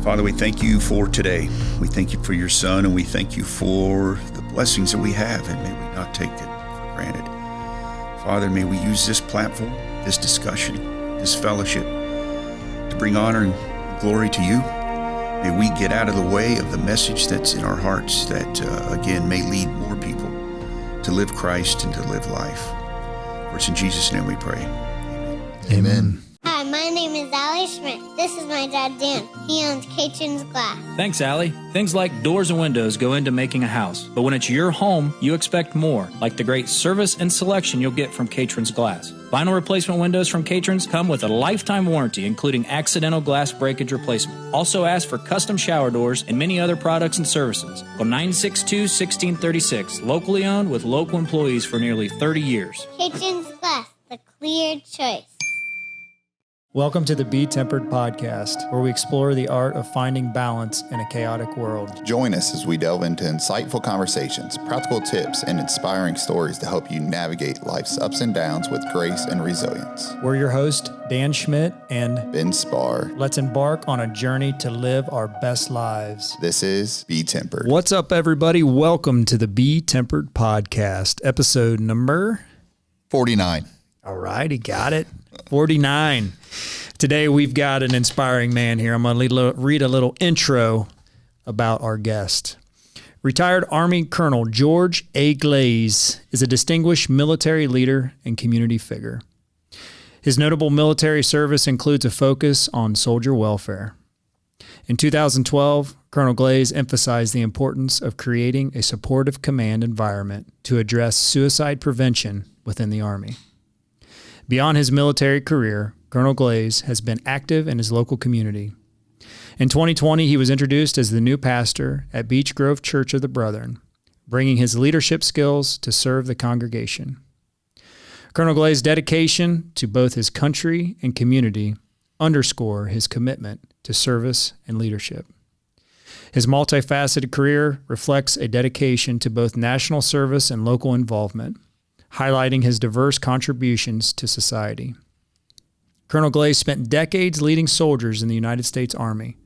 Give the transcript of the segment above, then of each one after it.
Father, we thank you for today. We thank you for your son, and we thank you for the blessings that we have, and may we not take it for granted. Father, may we use this platform, this discussion, this fellowship to bring honor and glory to you. May we get out of the way of the message that's in our hearts that, again, may lead more people to live Christ and to live life. For it's in Jesus' name we pray. Amen. Amen. Hi, my name is Allie Schmidt. This is my dad, Dan. He owns Catron's Glass. Thanks, Allie. Things like doors and windows go into making a house. But when it's your home, you expect more, like the great service and selection you'll get from Catron's Glass. Vinyl replacement windows from Catron's come with a lifetime warranty, including accidental glass breakage replacement. Also ask for custom shower doors and many other products and services. Call 962-1636. Locally owned with local employees for nearly 30 years. Catron's Glass, the clear choice. Welcome to the BeTempered podcast, where we explore the art of finding balance in a chaotic world. Join us as we delve into insightful conversations, practical tips, and inspiring stories to help you navigate life's ups and downs with grace and resilience. We're your host, Dan Schmidt and Ben Spahr. Let's embark on a journey to live our best lives. This is BeTempered. What's up, everybody? Welcome to the BeTempered podcast, episode number 49. All righty, got it. 49. Today we've got an inspiring man here. I'm going to read a little intro about our guest. Retired Army Colonel George A. Glaze is a distinguished military leader and community figure. His notable military service includes a focus on soldier welfare. In 2012, Colonel Glaze emphasized the importance of creating a supportive command environment to address suicide prevention within the Army. Beyond his military career, Colonel Glaze has been active in his local community. In 2020, he was introduced as the new pastor at Beech Grove Church of the Brethren, bringing his leadership skills to serve the congregation. Colonel Glaze's dedication to both his country and community underscore his commitment to service and leadership. His multifaceted career reflects a dedication to both national service and local involvement, highlighting his diverse contributions to society. Colonel Glaze spent decades leading soldiers in the United States Army,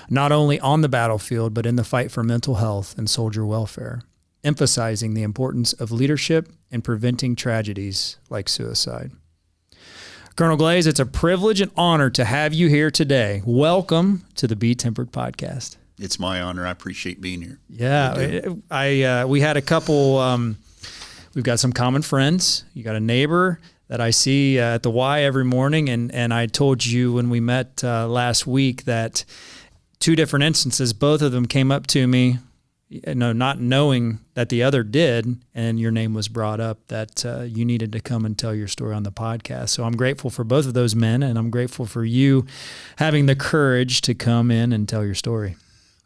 not only on the battlefield, but in the fight for mental health and soldier welfare, emphasizing the importance of leadership and preventing tragedies like suicide. Colonel Glaze, it's a privilege and honor to have you here today. Welcome to the BeTempered podcast. It's my honor. I appreciate being here. Yeah, we had a couple... We've got some common friends. You got a neighbor that I see at the Y every morning, and I told you when we met last week that two different instances, both of them came up to me, not knowing that the other did, and your name was brought up that you needed to come and tell your story on the podcast. So I'm grateful for both of those men, and I'm grateful for you having the courage to come in and tell your story.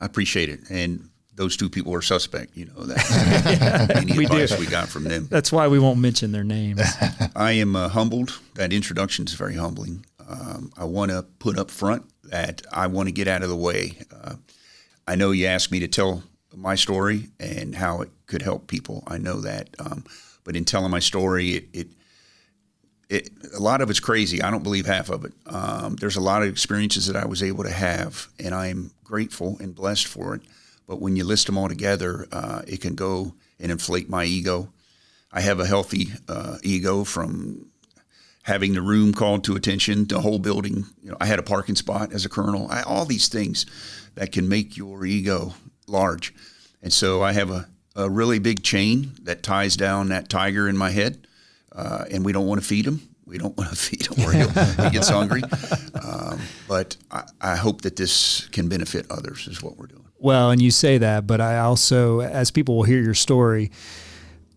I appreciate it. And those two people are suspect, you know that. Any advice we got from them. That's why we won't mention their names. I am humbled. That introduction is very humbling. I want to put up front that I want to get out of the way. I know you asked me to tell my story and how it could help people. I know that. But in telling my story, a lot of it's crazy. I don't believe half of it. There's a lot of experiences that I was able to have, and I am grateful and blessed for it. But when you list them all together, it can go and inflate my ego. I have a healthy ego from having the room called to attention, the whole building. You know, I had a parking spot as a colonel. All these things that can make your ego large. And so I have a really big chain that ties down that tiger in my head, and we don't want to feed him. We don't want to feed him or he gets hungry. But I hope that this can benefit others is what we're doing. Well, and you say that, but I also, as people will hear your story,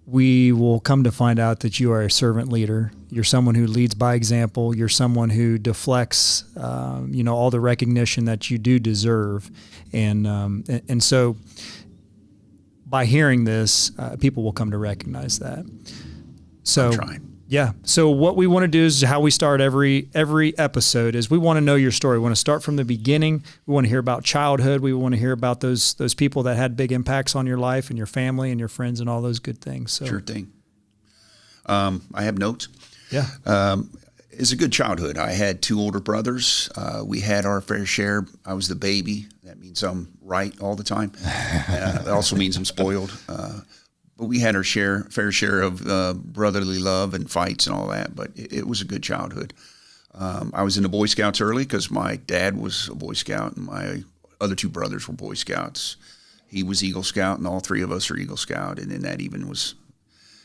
we will come to find out that you are a servant leader. You're someone who leads by example. You're someone who deflects, all the recognition that you do deserve. And so by hearing this, people will come to recognize that. So I'm trying. Yeah. So what we want to do is how we start every episode is we want to know your story. We want to start from the beginning. We want to hear about childhood. We want to hear about those people that had big impacts on your life and your family and your friends and all those good things. So. Sure thing. I have notes. Yeah. It's a good childhood. I had 2 older brothers. We had our fair share. I was the baby. That means I'm right all the time. It also means I'm spoiled. But we had our fair share of brotherly love and fights and all that. But it was a good childhood. I was in the Boy Scouts early because my dad was a Boy Scout and my other 2 brothers were Boy Scouts. He was Eagle Scout, and all 3 of us are Eagle Scout. And then that even was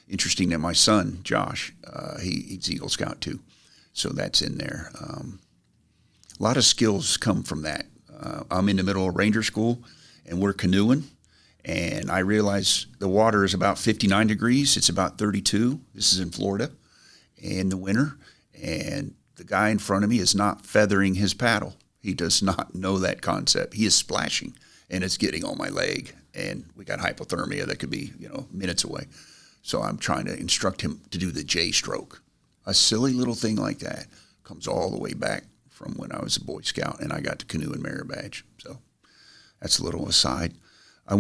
interesting that my son, Josh, he's Eagle Scout too. So that's in there. A lot of skills come from that. I'm in the middle of Ranger School, and we're canoeing. And I realize the water is about 59 degrees. It's about 32. This is in Florida in the winter. And the guy in front of me is not feathering his paddle. He does not know that concept. He is splashing, and it's getting on my leg. And we got hypothermia that could be, minutes away. So I'm trying to instruct him to do the J stroke. A silly little thing like that comes all the way back from when I was a Boy Scout and I got to canoe and merit badge. So that's a little aside. I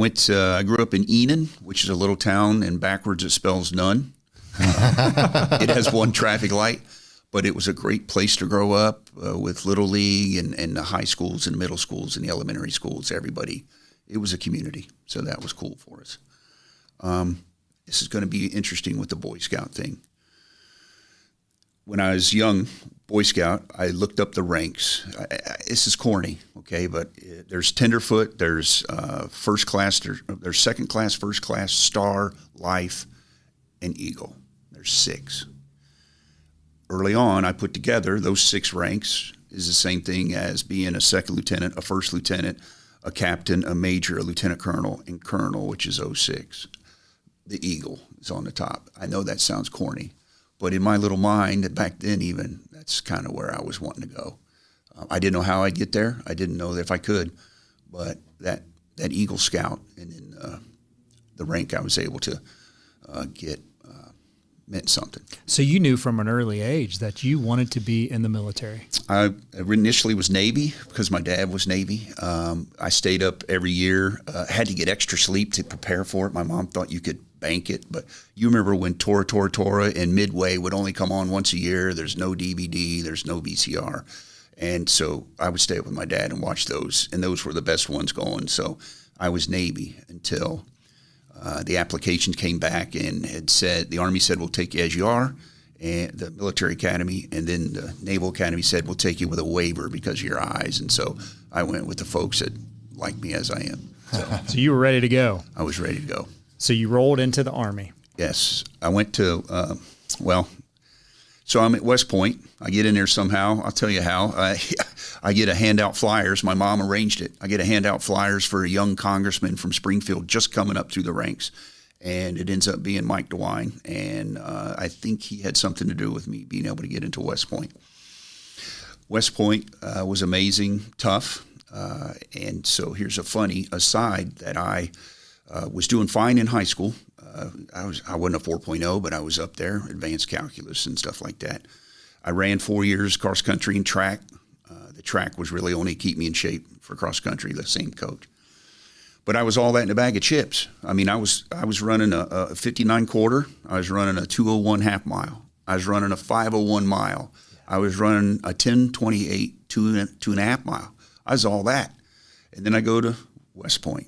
grew up in Enon, which is a little town, and backwards it spells none. It has 1 traffic light, but it was a great place to grow up with Little League and the high schools and middle schools and the elementary schools, everybody. It was a community, so that was cool for us. This is going to be interesting with the Boy Scout thing. When I was young, Boy Scout, I looked up the ranks. This is corny, okay, but there's tenderfoot, there's first class, there's second class, first class, star, life, and eagle. There's 6. Early on, I put together those 6 ranks is the same thing as being a second lieutenant, a first lieutenant, a captain, a major, a lieutenant colonel, and colonel, which is 06. The eagle is on the top. I know that sounds corny. But in my little mind, back then even, that's kind of where I was wanting to go. I didn't know how I'd get there. I didn't know if I could. But that Eagle Scout and then the rank I was able to get meant something. So you knew from an early age that you wanted to be in the military. I initially was Navy because my dad was Navy. I stayed up every year, had to get extra sleep to prepare for it. My mom thought you could bank it, but you remember when Tora and Midway would only come on once a year. There's no DVD, there's no VCR. And so I would stay up with my dad and watch those, and those were the best ones going. So I was Navy until the application came back and had said, the Army said, we'll take you as you are, and the military academy, and then the Naval Academy said, we'll take you with a waiver because of your eyes. And so I went with the folks that like me as I am. So you were ready to go. I was ready to go. So you rolled into the Army. Yes. I went to, so I'm at West Point. I get in there somehow. I'll tell you how. I get a handout flyers. My mom arranged it. I get a handout flyers for a young congressman from Springfield just coming up through the ranks. And it ends up being Mike DeWine. And I think he had something to do with me being able to get into West Point. West Point was amazing, tough. And so here's a funny aside that I was doing fine in high school. I wasn't a 4.0, but I was up there, advanced calculus and stuff like that. I ran 4 years cross country and track. The track was really only to keep me in shape for cross country, the same coach. But I was all that in a bag of chips. I mean, I was running a 59 quarter. I was running a 201 half mile. I was running a 501 mile. I was running a 10:28 2.5 mile. I was all that. And then I go to West Point.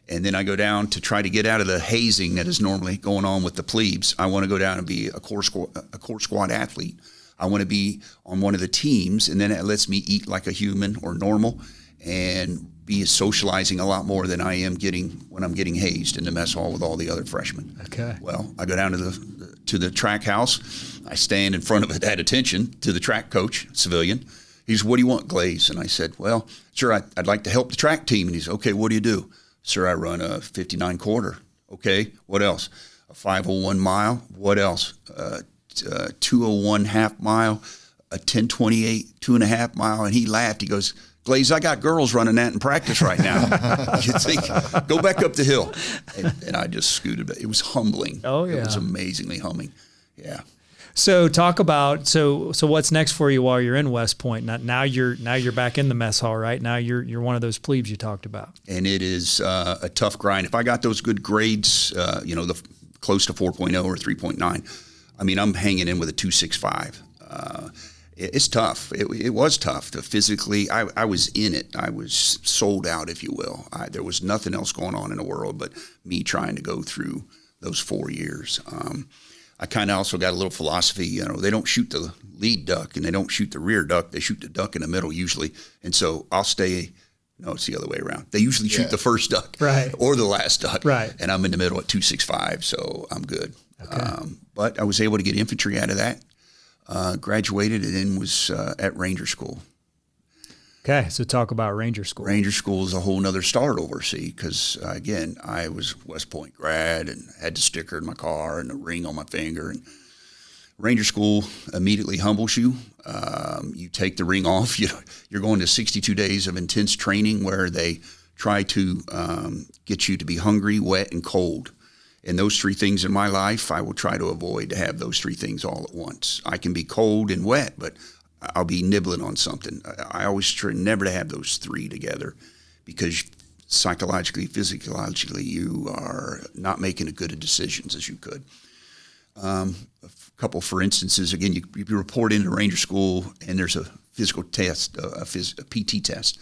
And then I go down to try to get out of the hazing that is normally going on with the plebes. I want to go down and be a core squad athlete. I want to be on one of the teams, and then it lets me eat like a human or normal and be socializing a lot more than I am getting when I'm getting hazed in the mess hall with all the other freshmen. Okay. Well, I go down to the track house. I stand in front of that attention to the track coach, civilian. He's, what do you want, Glaze? And I said, well, sir, I'd like to help the track team. And he's, okay, what do you do? Sir, I run a 59 quarter. Okay, what else? A 501 mile. What else? 201 half mile, a 10:28 2.5 mile. And he laughed. He goes, Glaze, I got girls running that in practice right now. You think, go back up the hill. And I just scooted. It was humbling. Oh, yeah. It was amazingly humbling. Yeah. So talk about, so what's next for you while you're in West Point? Now you're back in the mess hall, right? Now you're one of those plebes you talked about. And it is a tough grind. If I got those good grades, the close to 4.0 or 3.9, I mean, I'm hanging in with a 2.65. It's tough. It was tough to physically. I was in it. I was sold out, if you will. There was nothing else going on in the world but me trying to go through those 4 years. I kind of also got a little philosophy. They don't shoot the lead duck and they don't shoot the rear duck. They shoot the duck in the middle usually. And so I'll stay. No, it's the other way around. They usually shoot the first duck or the last duck. Right. And I'm in the middle at 265, so I'm good. Okay. But I was able to get infantry out of that. Graduated and then was at Ranger School. Okay, so talk about Ranger School. Ranger School is a whole nother start over, see, because, again, I was West Point grad and had the sticker in my car and the ring on my finger. And Ranger School immediately humbles you. You take the ring off. You're going to 62 days of intense training where they try to get you to be hungry, wet, and cold. And those three things in my life, I will try to avoid to have those three things all at once. I can be cold and wet, but I'll be nibbling on something. I always try never to have those three together because psychologically, physiologically, you are not making as good of decisions as you could. A couple for instances, again, you report into Ranger School and there's a physical test, a PT test,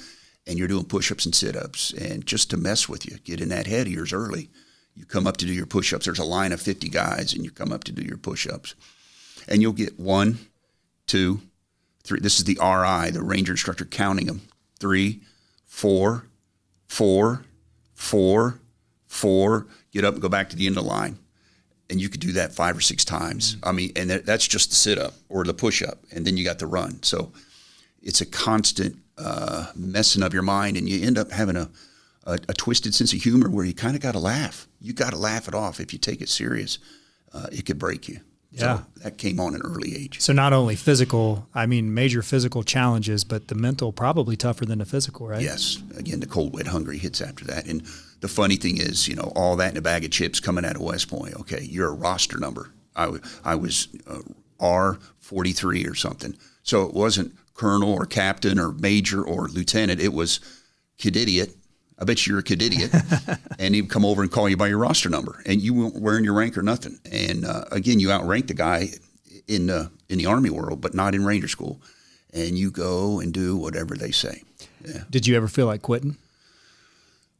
and you're doing push-ups and sit-ups. And just to mess with you, get in that head of yours early. You come up to do your push-ups. There's a line of 50 guys, and you come up to do your push-ups. And you'll get 1, 2, 3. This is the RI, the Ranger instructor, counting them. 3, 4, 4, 4, 4. Get up and go back to the end of the line. And you could do that 5 or 6 times. I mean, and that's just the sit-up or the push-up. And then you got the run. So it's a constant messing of your mind, and you end up having a twisted sense of humor where you kind of got to laugh. You got to laugh it off. If you take it serious, it could break you. Yeah. So that came on an early age. So not only physical, major physical challenges, but the mental probably tougher than the physical, right? Yes. Again, the cold, wet, hungry hits after that. And the funny thing is, all that in a bag of chips coming out of West Point. Okay, you're a roster number. I was R43 or something. So it wasn't colonel or captain or major or lieutenant. It was kid idiot. I bet you're a kid idiot. And he'd come over and call you by your roster number. And you weren't wearing your rank or nothing. And again, you outrank the guy in the Army world, but not in Ranger School. And you go and do whatever they say. Yeah. Did you ever feel like quitting?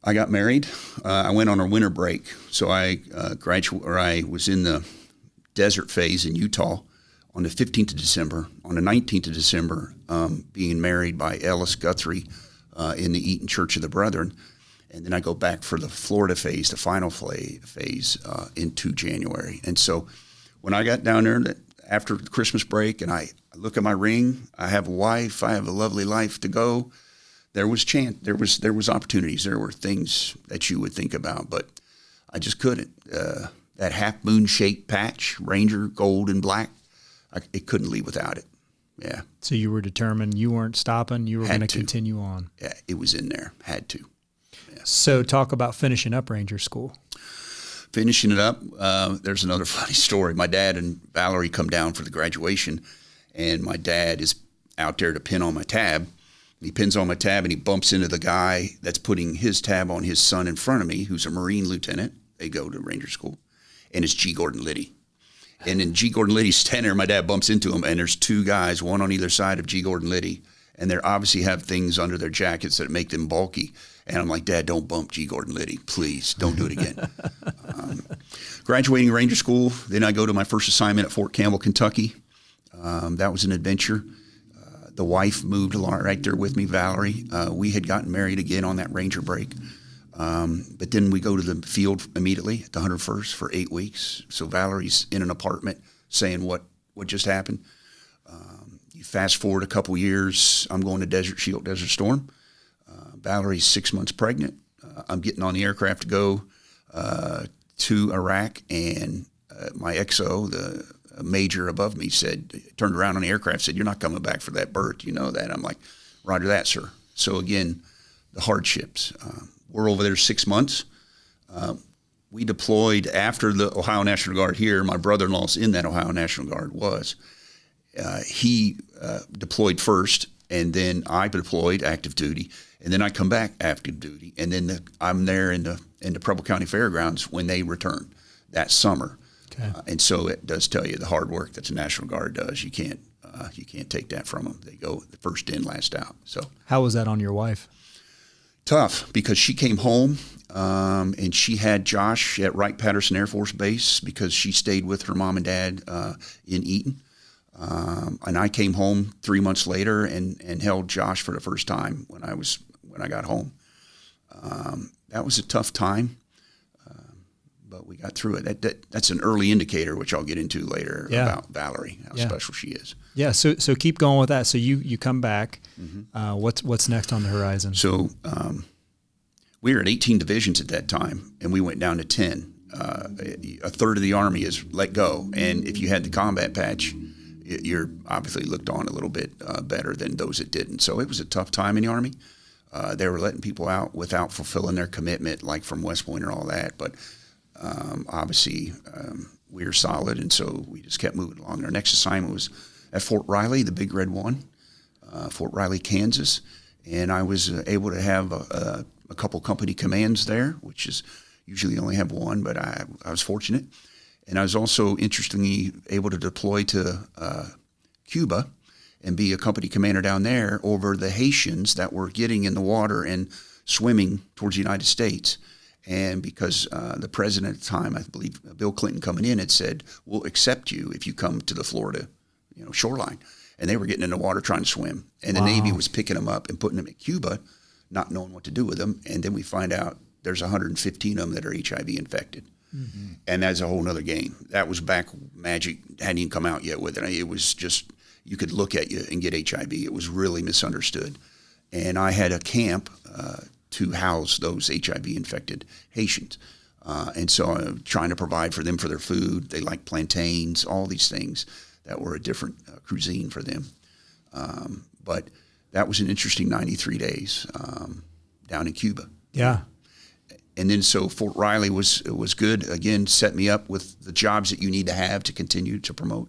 I got married. I went on a winter break. So I was in the desert phase in Utah on the 15th of December. On the 19th of December, being married by Ellis Guthrie in the Eaton Church of the Brethren. And then I go back for the Florida phase, the final phase into January. And so when I got down there after the Christmas break and I look at my ring, I have a wife, I have a lovely life to go. There was opportunities. There were things that you would think about, but I just couldn't. That half moon shaped patch, Ranger, gold and black, it couldn't leave without it. Yeah. So you were determined, you weren't stopping, you were going to continue on. Yeah, it was in there. Had to. Yeah. So talk about finishing up Ranger School. Finishing it up, there's another funny story. My dad and Valerie come down for the graduation, and my dad is out there to pin on my tab. He pins on my tab, and he bumps into the guy that's putting his tab on his son in front of me, who's a Marine lieutenant. They go to Ranger School, and it's G. Gordon Liddy. And then G. Gordon Liddy's standing there, my dad bumps into him, and there's 2 guys, one on either side of G. Gordon Liddy, and they obviously have things under their jackets that make them bulky. And I'm like, Dad, don't bump G. Gordon Liddy. Please, don't do it again. Graduating Ranger School, then I go to my first assignment at Fort Campbell, Kentucky. That was an adventure. The wife moved along right there with me, Valerie. We had gotten married again on that Ranger break. But then we go to the field immediately at the 101st for 8 weeks. So Valerie's in an apartment saying what just happened. You fast forward a couple years, I'm going to Desert Shield, Desert Storm. Valerie's 6 months pregnant. I'm getting on the aircraft to go to Iraq, and my XO, the major above me, turned around on the aircraft, said, "You're not coming back for that birth. You know that." I'm like, "Roger that, sir." So again, the hardships. We're over there 6 months. We deployed after the Ohio National Guard here. My brother-in-law's in that Ohio National Guard he deployed first, and then I deployed active duty, and then I come back active duty, and then I'm there in the Preble County Fairgrounds when they return that summer. Okay. And so it does tell you the hard work that the National Guard does. You can't You can't take that from them. They go the first in, last out. So how was that on your wife? Tough, because she came home and she had Josh at Wright-Patterson Air Force Base because she stayed with her mom and dad in Eaton. And I came home 3 months later and held Josh for the first time when I got home. That was a tough time, but we got through it. That's an early indicator, which I'll get into later, about Valerie, how special she is. Yeah. So keep going with that. So you come back. Mm-hmm. What's next on the horizon? So we were at 18 divisions at that time, and we went down to 10. A third of the Army is let go, and if you had the combat patch, you're obviously looked on a little bit better than those that didn't. So it was a tough time in the Army. They were letting people out without fulfilling their commitment, like from West Point and all that. But obviously, we were solid, and so we just kept moving along. Our next assignment was at Fort Riley, the Big Red One, Fort Riley, Kansas. And I was able to have a couple company commands there, which is usually only have one, but I was fortunate. And I was also, interestingly, able to deploy to Cuba and be a company commander down there over the Haitians that were getting in the water and swimming towards the United States. And because the president at the time, I believe Bill Clinton coming in, had said, we'll accept you if you come to the Florida shoreline. And they were getting in the water trying to swim. And the Navy was picking them up and putting them at Cuba, not knowing what to do with them. And then we find out there's 115 of them that are HIV infected. Mm-hmm. And that's a whole nother game. That was back, Magic hadn't even come out yet with it. It was just, you could look at you and get HIV. It was really misunderstood. And I had a camp to house those HIV-infected Haitians. And so I'm trying to provide for them for their food. They like plantains, all these things that were a different cuisine for them. But that was an interesting 93 days down in Cuba. Yeah. And then so Fort Riley was good. Again, set me up with the jobs that you need to have to continue to promote.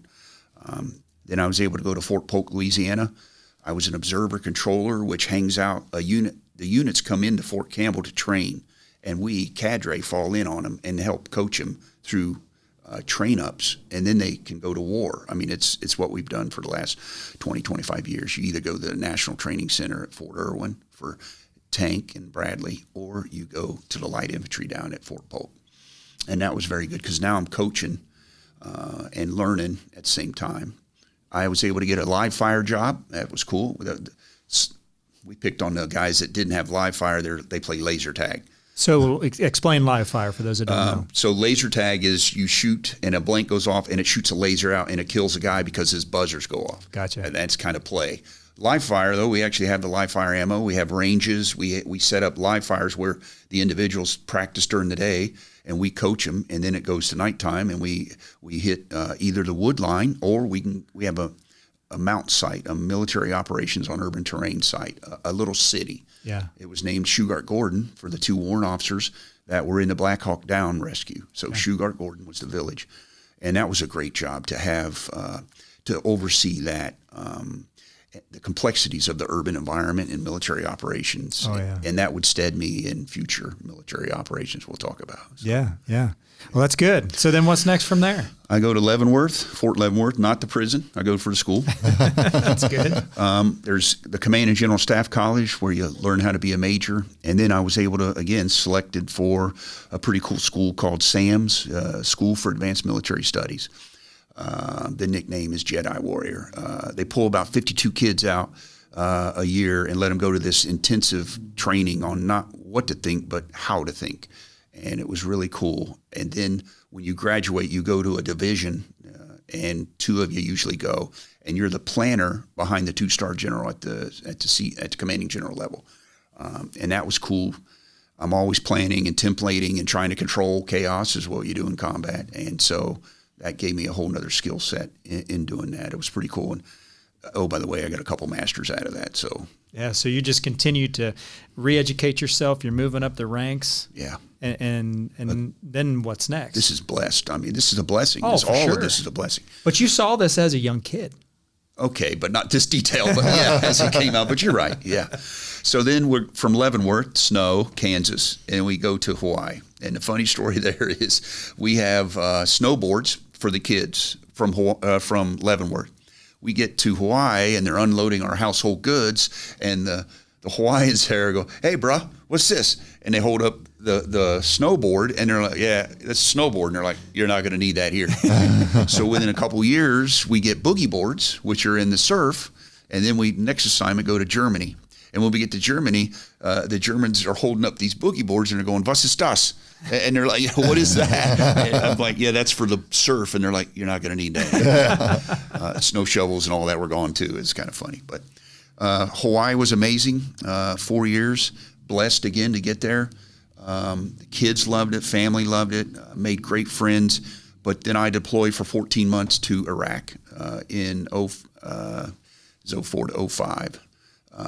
Then I was able to go to Fort Polk, Louisiana. I was an observer controller, which hangs out a unit. The units come into Fort Campbell to train, and we, cadre, fall in on them and help coach them through train-ups, and then they can go to war. I mean, it's what we've done for the last 20, 25 years. You either go to the National Training Center at Fort Irwin for tank and Bradley, or you go to the light infantry down at Fort Polk. And that was very good because now I'm coaching and learning at the same time. I was able to get a live fire job. That was cool. We picked on the guys that didn't have live fire. They play laser tag. So explain live fire for those that don't know. So laser tag is you shoot and a blank goes off and it shoots a laser out and it kills a guy because his buzzers go off. Gotcha. And that's kind of play. Live fire, though, we actually have the live fire ammo. We have ranges. We set up live fires where the individuals practice during the day and we coach them, and then it goes to nighttime and we hit either the wood line or we have a mount site, a military operations on urban terrain site, a little city. Yeah. It was named Shugart Gordon for the two warrant officers that were in the Black Hawk Down rescue. So Shugart Gordon was the village. And that was a great job to have, to oversee that, the complexities of the urban environment and military operations. Oh, yeah. And that would stead me in future military operations we'll talk about. So. Yeah, yeah. Well, that's good. So then what's next from there? I go to Leavenworth, Fort Leavenworth, not the prison. I go for the school. That's good. There's the Command and General Staff College where you learn how to be a major. And then I was able to, again, selected for a pretty cool school called SAMS, School for Advanced Military Studies. The nickname is Jedi Warrior. They pull about 52 kids out a year and let them go to this intensive training on not what to think, but how to think. And it was really cool. And then when you graduate, you go to a division, and two of you usually go, and you're the planner behind the two-star general at the commanding general level. And that was cool. I'm always planning and templating and trying to control chaos is what you do in combat. And so that gave me a whole nother skill set in doing that. It was pretty cool. And oh, by the way, I got a couple masters out of that. So yeah, so you just continue to re-educate yourself. You're moving up the ranks. Yeah. And then what's next? This is blessed. I mean, this is a blessing. Oh, for sure. Of this is a blessing. But you saw this as a young kid. Okay, but not this detail. But yeah, as it came out. But you're right. Yeah. So then we're from Leavenworth, Snow, Kansas, and we go to Hawaii. And the funny story there is we have snowboards for the kids from Leavenworth. we get to Hawaii and they're unloading our household goods, and the Hawaiians there go, "Hey, bruh, what's this?" And they hold up the snowboard, and they're like, "Yeah, that's a snowboard." And they're like, "You're not going to need that here." So within a couple of years, we get boogie boards, which are in the surf, and then we next assignment go to Germany. And when we get to Germany, the Germans are holding up these boogie boards, and they're going, "Was ist das?" And they're like, "What is that?" And I'm like, "Yeah, that's for the surf." And they're like, "You're not going to need that." Snow shovels and all that were gone too. It's kind of funny. But Hawaii was amazing. 4 years, blessed again to get there. The kids loved it, family loved it, made great friends. But then I deployed for 14 months to Iraq in 04 to 05.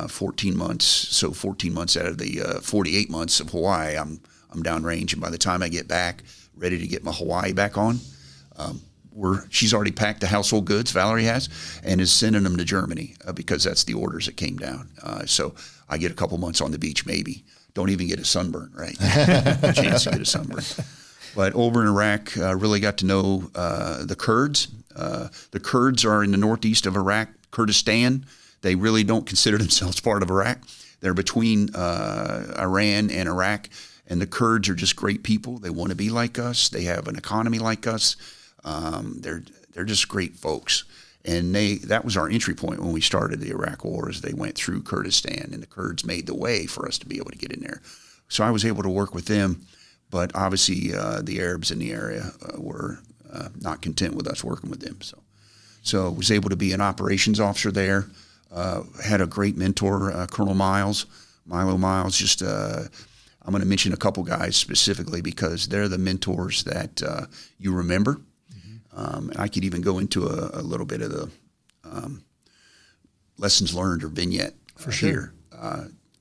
14 months. So 14 months out of the 48 months of Hawaii, I'm downrange, and by the time I get back, ready to get my Hawaii back on, she's already packed the household goods, Valerie has, and is sending them to Germany because that's the orders that came down. So I get a couple months on the beach, maybe. Don't even get a sunburn, right? A chance to get a sunburn. But over in Iraq, really got to know the Kurds. The Kurds are in the northeast of Iraq, Kurdistan. They really don't consider themselves part of Iraq. They're between Iran and Iraq, and the Kurds are just great people. They want to be like us. They have an economy like us. They're just great folks. And that was our entry point when we started the Iraq War, is they went through Kurdistan, and the Kurds made the way for us to be able to get in there. So I was able to work with them, but obviously the Arabs in the area were not content with us working with them. So I was able to be an operations officer there. Had a great mentor, Colonel Milo Miles. Just I'm going to mention a couple guys specifically because they're the mentors that you remember. And I could even go into a little bit of the lessons learned or vignette for sure.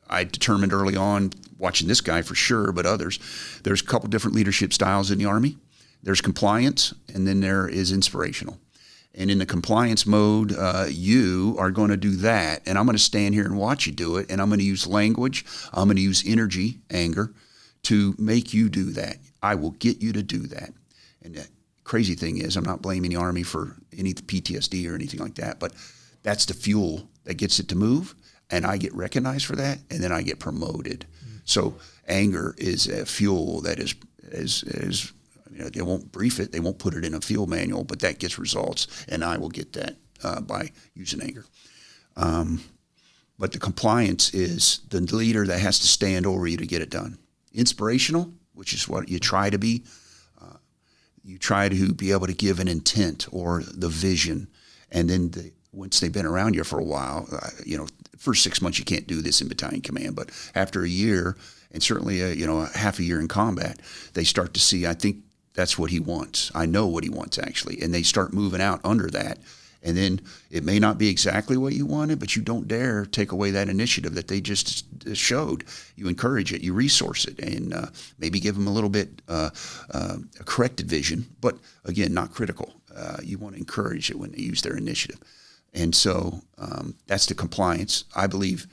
I determined early on, watching this guy for sure, but others, there's a couple different leadership styles in the Army. There's compliance, and then there is inspirational. And in the compliance mode, you are going to do that, and I'm going to stand here and watch you do it, and I'm going to use language, I'm going to use energy, anger, to make you do that. I will get you to do that. And the crazy thing is, I'm not blaming the Army for any PTSD or anything like that, but that's the fuel that gets it to move, and I get recognized for that, and then I get promoted. So anger is a fuel that is they won't brief it, they won't put it in a field manual, but that gets results, and I will get that by using anger. But the compliance is the leader that has to stand over you to get it done. Inspirational, which is what you try to be. You try to be able to give an intent or the vision, and then once they've been around you for a while, first 6 months you can't do this in battalion command, but after a year, and certainly a half a year in combat, they start to see, I think that's what he wants. I know what he wants, actually. And they start moving out under that. And then it may not be exactly what you wanted, but you don't dare take away that initiative that they just showed. You encourage it, you resource it, and maybe give them a little bit a corrected vision, but again, not critical. You want to encourage it when they use their initiative. And so that's the compliance. I believe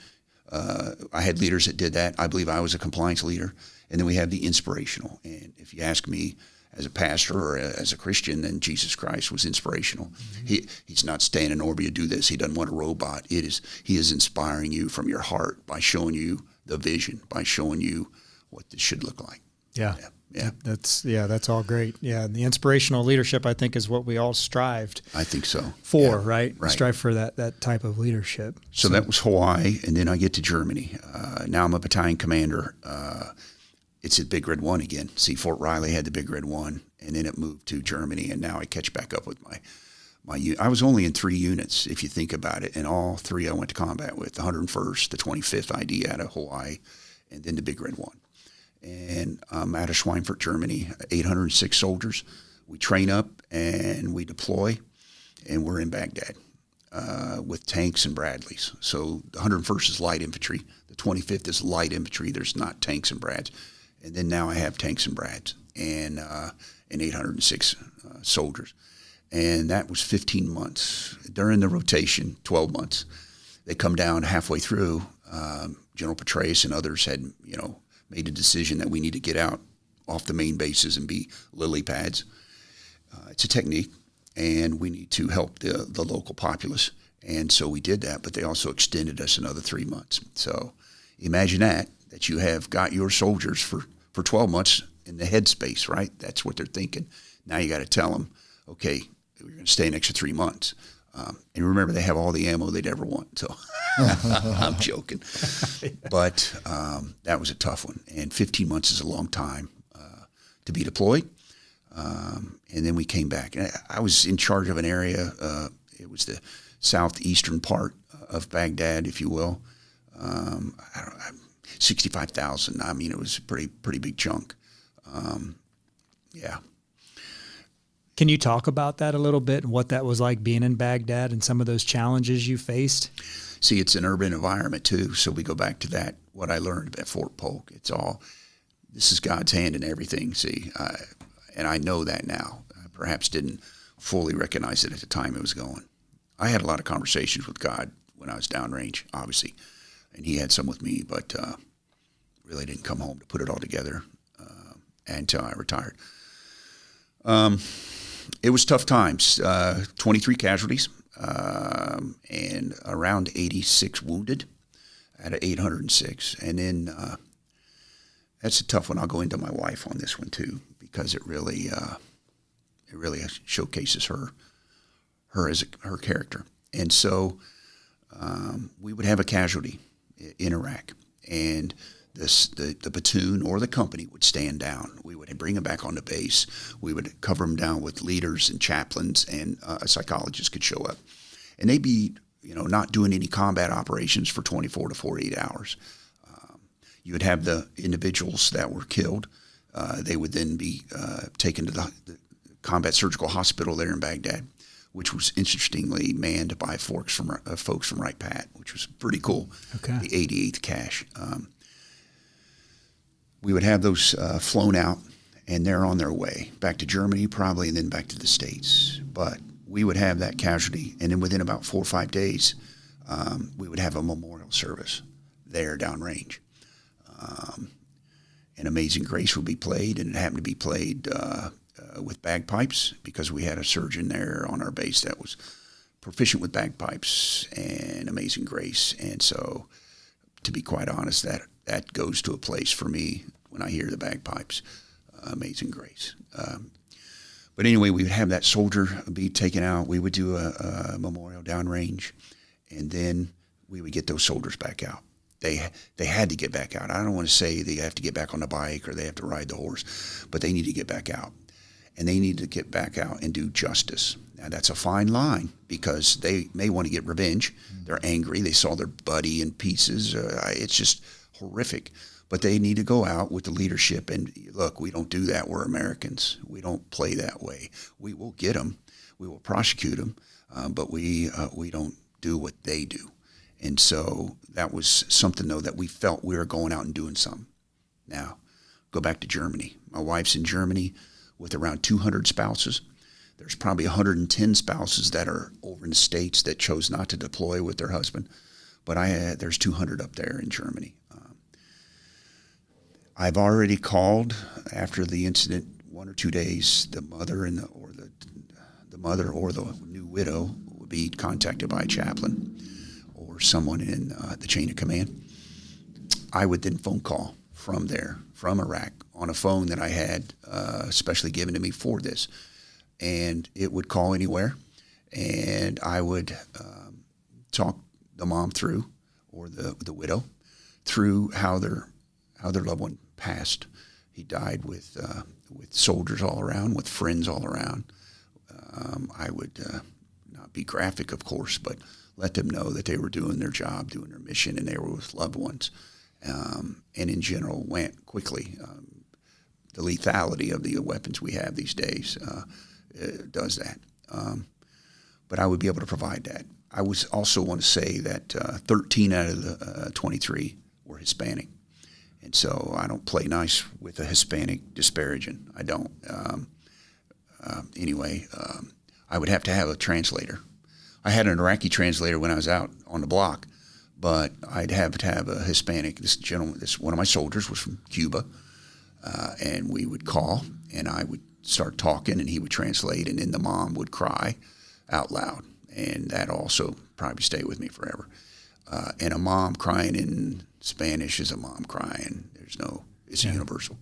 I had leaders that did that. I believe I was a compliance leader. And then we have the inspirational. And if you ask me, as a pastor or as a Christian, then Jesus Christ was inspirational. Mm-hmm. He's not standing over you, do this. He doesn't want a robot. He is inspiring you from your heart by showing you the vision, by showing you what this should look like. Yeah. That's all great. Yeah. And the inspirational leadership, I think, is what we all strived. I think so. For, right? Strive for that type of leadership. So that was Hawaii. And then I get to Germany. Now I'm a battalion commander. It's at Big Red 1 again. See, Fort Riley had the Big Red 1, and then it moved to Germany, and now I catch back up with my unit. I was only in 3 units, if you think about it, and all 3 I went to combat with, the 101st, the 25th ID out of Hawaii, and then the Big Red 1. And I'm out of Schweinfurt, Germany, 806 soldiers. We train up, and we deploy, and we're in Baghdad with tanks and Bradleys. So the 101st is light infantry. The 25th is light infantry. There's not tanks and Brads. And then now I have tanks and Brads and 806 soldiers. And that was 15 months. During the rotation, 12 months, they come down halfway through. General Petraeus and others had, made a decision that we need to get out off the main bases and be lily pads. It's a technique. and we need to help the local populace. And so we did that, but they also extended us another 3 months. So imagine that you have got your soldiers for 12 months in the headspace, right? That's what they're thinking. Now you got to tell them, okay, we're going to stay an extra 3 months. And remember, they have all the ammo they'd ever want. So I'm joking. But that was a tough one. And 15 months is a long time to be deployed. And then we came back. And I was in charge of an area. It was the southeastern part of Baghdad, if you will. 65,000. I mean, it was a pretty big chunk. Yeah. Can you talk about that a little bit and what that was like being in Baghdad and some of those challenges you faced? See, it's an urban environment too. So we go back to that, what I learned at Fort Polk. This is God's hand in everything. See, and I know that now. I perhaps didn't fully recognize it at the time it was going. I had a lot of conversations with God when I was downrange, obviously, and he had some with me, but really didn't come home to put it all together until I retired. It was tough times, 23 casualties and around 86 wounded out of 806. And then that's a tough one. I'll go into my wife on this one too, because it really showcases her as her character. And so we would have a casualty in Iraq, and the platoon or the company would stand down. We would bring them back on the base. We would cover them down with leaders and chaplains, and a psychologist could show up. And they'd be, not doing any combat operations for 24 to 48 hours. You would have the individuals that were killed. They would then be taken to the combat surgical hospital there in Baghdad, which was interestingly manned by folks from Wright Pat, which was pretty cool. Okay. The 88th Cash. We would have those flown out, and they're on their way back to Germany probably, and then back to the States. But we would have that casualty, and then within about 4 or 5 days, we would have a memorial service there downrange. And Amazing Grace would be played, and it happened to be played with bagpipes, because we had a surgeon there on our base that was proficient with bagpipes and Amazing Grace. And so, to be quite honest, that goes to a place for me when I hear the bagpipes, Amazing Grace. But anyway, we would have that soldier be taken out. We would do a memorial downrange, and then we would get those soldiers back out. They had to get back out. I don't want to say they have to get back on the bike or they have to ride the horse, but they need to get back out. And they need to get back out and do justice. Now, that's a fine line, because they may want to get revenge. They're angry. They saw their buddy in pieces. It's just horrific. But they need to go out with the leadership and, look, we don't do that. We're Americans. We don't play that way. We will get them. We will prosecute them. But we don't do what they do. And so that was something, though, that we felt we were going out and doing something. Now, go back to Germany. My wife's in Germany with around 200 spouses. There's probably 110 spouses that are over in the States that chose not to deploy with their husband. But there's 200 up there in Germany. I've already called after the incident 1 or 2 days. The mother or the new widow would be contacted by a chaplain or someone in the chain of command. I would then phone call from there, from Iraq, on a phone that I had specially given to me for this. And it would call anywhere, and I would talk the mom through, or the widow, through how their loved one passed. He died with soldiers all around, with friends all around. I would not be graphic, of course, but let them know that they were doing their job, doing their mission, and they were with loved ones. And in general, went quickly. The lethality of the weapons we have these days does that. But I would be able to provide that. I would also want to say that 13 out of the 23 were Hispanic. And so I don't play nice with a Hispanic disparaging. I don't. Anyway, I would have to have a translator. I had an Iraqi translator when I was out on the block, but I'd have to have a Hispanic. This gentleman, one of my soldiers was from Cuba, and we would call, and I would start talking, and he would translate, and then the mom would cry out loud, and that also probably stayed with me forever. And a mom crying in Spanish is a mom crying. It's universal.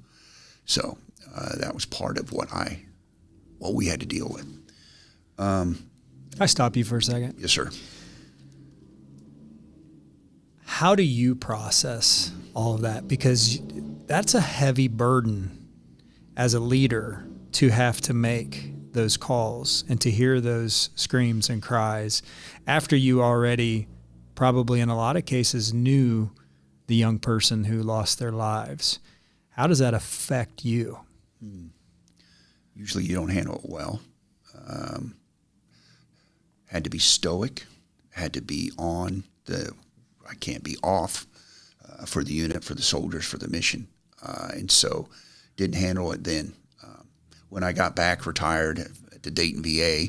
So that was part of what we had to deal with. I stop you for a second? Yes, sir. How do you process all of that? Because that's a heavy burden as a leader to have to make those calls and to hear those screams and cries after you already probably in a lot of cases knew the young person who lost their lives. How does that affect you? Usually you don't handle it well. Had to be stoic, had to be I can't be off for the unit, for the soldiers, for the mission. And so didn't handle it then. When I got back retired at the Dayton VA,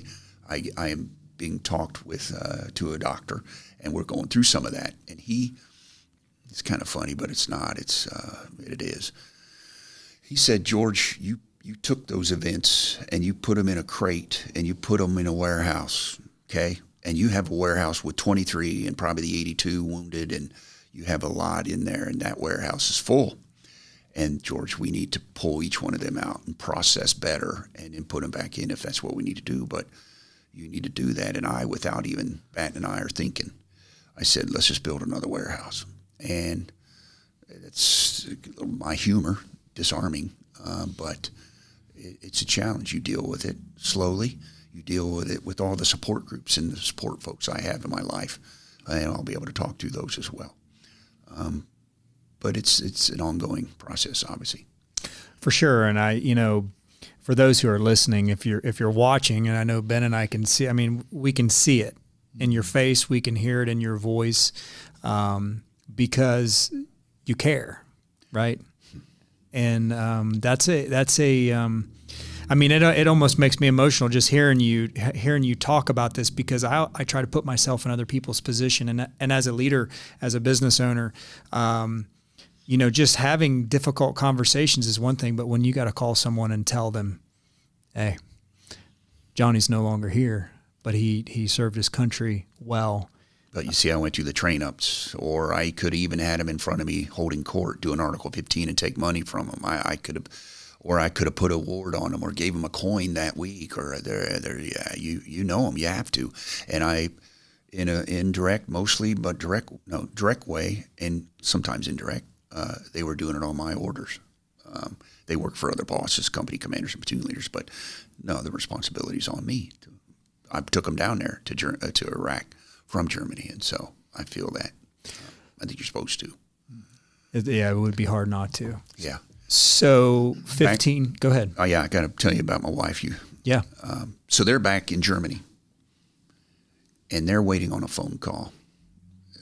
I am being talked with to a doctor, and we're going through some of that. And it's kind of funny, but it's not. It is. He said, George, you took those events and you put them in a crate and you put them in a warehouse, okay? And you have a warehouse with 23 and probably the 82 wounded, and you have a lot in there, and that warehouse is full. And George, we need to pull each one of them out and process better and then put them back in if that's what we need to do. But you need to do that. And without even batting an eye or thinking, I said, let's just build another warehouse. And it's my humor, disarming, but it's a challenge. You deal with it slowly. You deal with it with all the support groups and the support folks I have in my life, and I'll be able to talk to those as well. But it's an ongoing process, obviously. For sure. And for those who are listening, if you're watching, and I know Ben and I can see, we can see it in your face, we can hear it in your voice, because you care, right? And it almost makes me emotional just hearing you talk about this, because I try to put myself in other people's position, and as a leader, as a business owner, just having difficult conversations is one thing, but when you got to call someone and tell them, hey, Johnny's no longer here, but he served his country well. But you see, I went through the train-ups, or I could have even had him in front of me holding court, do an Article 15 and take money from him. I could have put a ward on him or gave him a coin that week, or you know him, you have to. And I, in an indirect mostly, but direct way, and sometimes indirect, they were doing it on my orders. They work for other bosses, company commanders, and platoon leaders, but no, the responsibility's on me. I took them down there to Iraq from Germany, and so I feel that. I think you're supposed to. It would be hard not to. Yeah. So 15, go ahead. Oh, yeah, I got to tell you about my wife. Yeah. So they're back in Germany, and they're waiting on a phone call.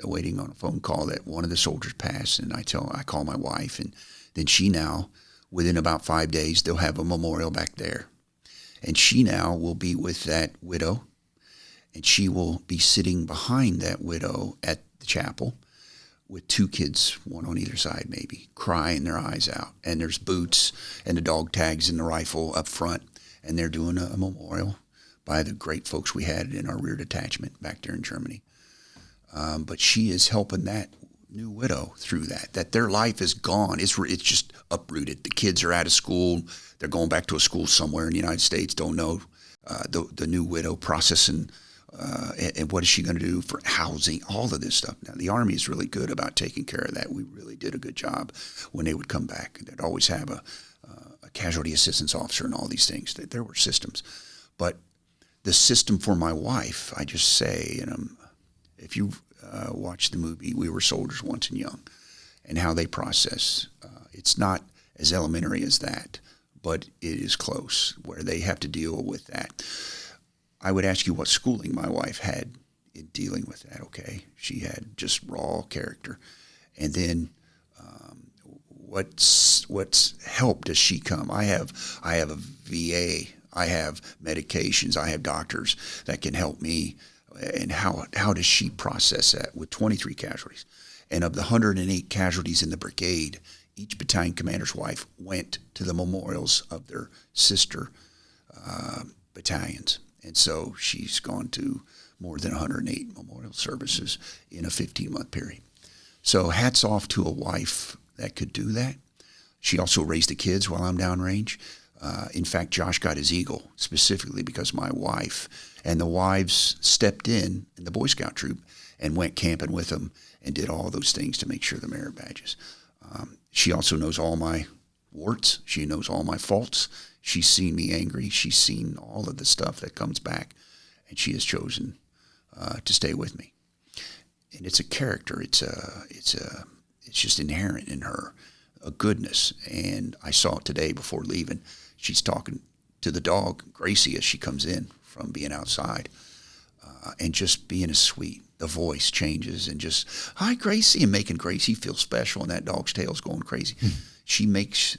That one of the soldiers passed, and I call my wife, and then she now, within about 5 days, they'll have a memorial back there. And she now will be with that widow, and she will be sitting behind that widow at the chapel with two kids, one on either side maybe, crying their eyes out. And there's boots and the dog tags and the rifle up front, and they're doing a memorial by the great folks we had in our rear detachment back there in Germany. But she is helping that new widow through that their life is gone. It's just uprooted. The kids are out of school. They're going back to a school somewhere in the United States, don't know. The new widow processing, and what is she going to do for housing, all of this stuff. Now, the Army is really good about taking care of that. We really did a good job when they would come back. They'd always have a casualty assistance officer and all these things. There were systems. But the system for my wife, I just say, if you watch the movie We Were Soldiers Once and Young, and how they process, it's not as elementary as that, but it is close, where they have to deal with that. I would ask you what schooling my wife had in dealing with that, okay? She had just raw character. And then what's help does she come? I have a VA. I have medications. I have doctors that can help me. And how does she process that with 23 casualties? And of the 108 casualties in the brigade each battalion commander's wife went to the memorials of their sister battalions. And so she's gone to more than 108 memorial services in a 15-month period. So hats off to a wife that could do that. She also raised the kids while I'm downrange. In fact, Josh got his Eagle specifically because my wife and the wives stepped in the Boy Scout troop and went camping with them and did all those things to make sure the merit badges. She also knows all my warts. She knows all my faults. She's seen me angry. She's seen all of the stuff that comes back, and she has chosen to stay with me. And it's a character. It's just inherent in her, a goodness. And I saw it today before leaving. She's talking to the dog, Gracie, as she comes in from being outside, and just being a sweet. The voice changes and just, hi, Gracie, and making Gracie feel special, and that dog's tail's going crazy. She makes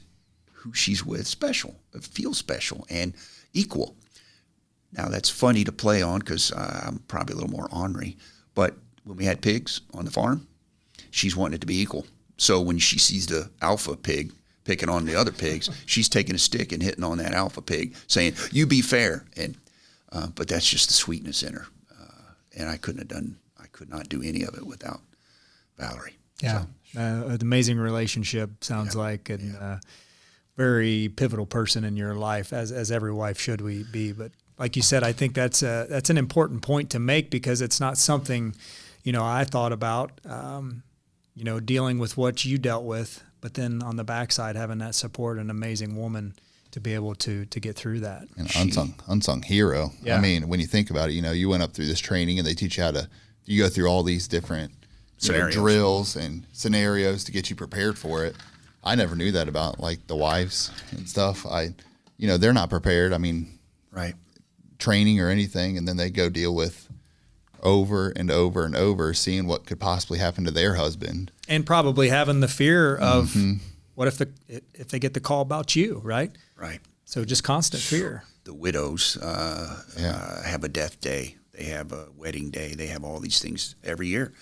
who she's with special, feel special and equal. Now, that's funny to play on because I'm probably a little more ornery, but when we had pigs on the farm, she's wanting it to be equal. So when she sees the alpha pig picking on the other pigs, she's taking a stick and hitting on that alpha pig, saying, you be fair. And but that's just the sweetness in her. And I could not do any of it without Valerie. Yeah. So, an amazing relationship, sounds like, and very pivotal person in your life, as every wife should we be. But like you said, I think that's an important point to make, because it's not something, I thought about, dealing with what you dealt with, but then on the backside, having that support, an amazing woman to be able to get through that. An unsung hero. Yeah. I mean, when you think about it, you went up through this training and they teach you you go through all these different drills and scenarios to get you prepared for it. I never knew that about like the wives and stuff. They're not prepared. I mean, right. Training or anything. And then they go deal with over and over and over, seeing what could possibly happen to their husband. And probably having the fear of what if they get the call about you, right? Right. So just constant fear. The widows have a death day. They have a wedding day. They have all these things every year.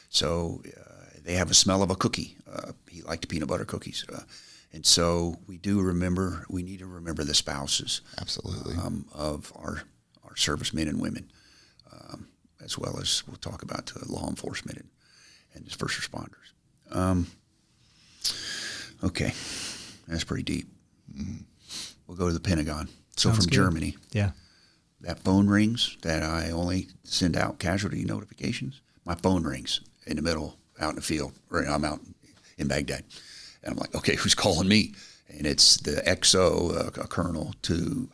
So they have a smell of a cookie. He liked peanut butter cookies. And so we need to remember the spouses. Absolutely. Of our servicemen and women, as well as we'll talk about the law enforcement and the first responders. Okay, that's pretty deep. We'll go to the Pentagon. So Sounds from good. Germany, that phone rings that I only send out casualty notifications. My phone rings in the middle, out in the field, or I'm out in Baghdad. And I'm like, okay, who's calling me? And it's the XO, a colonel, to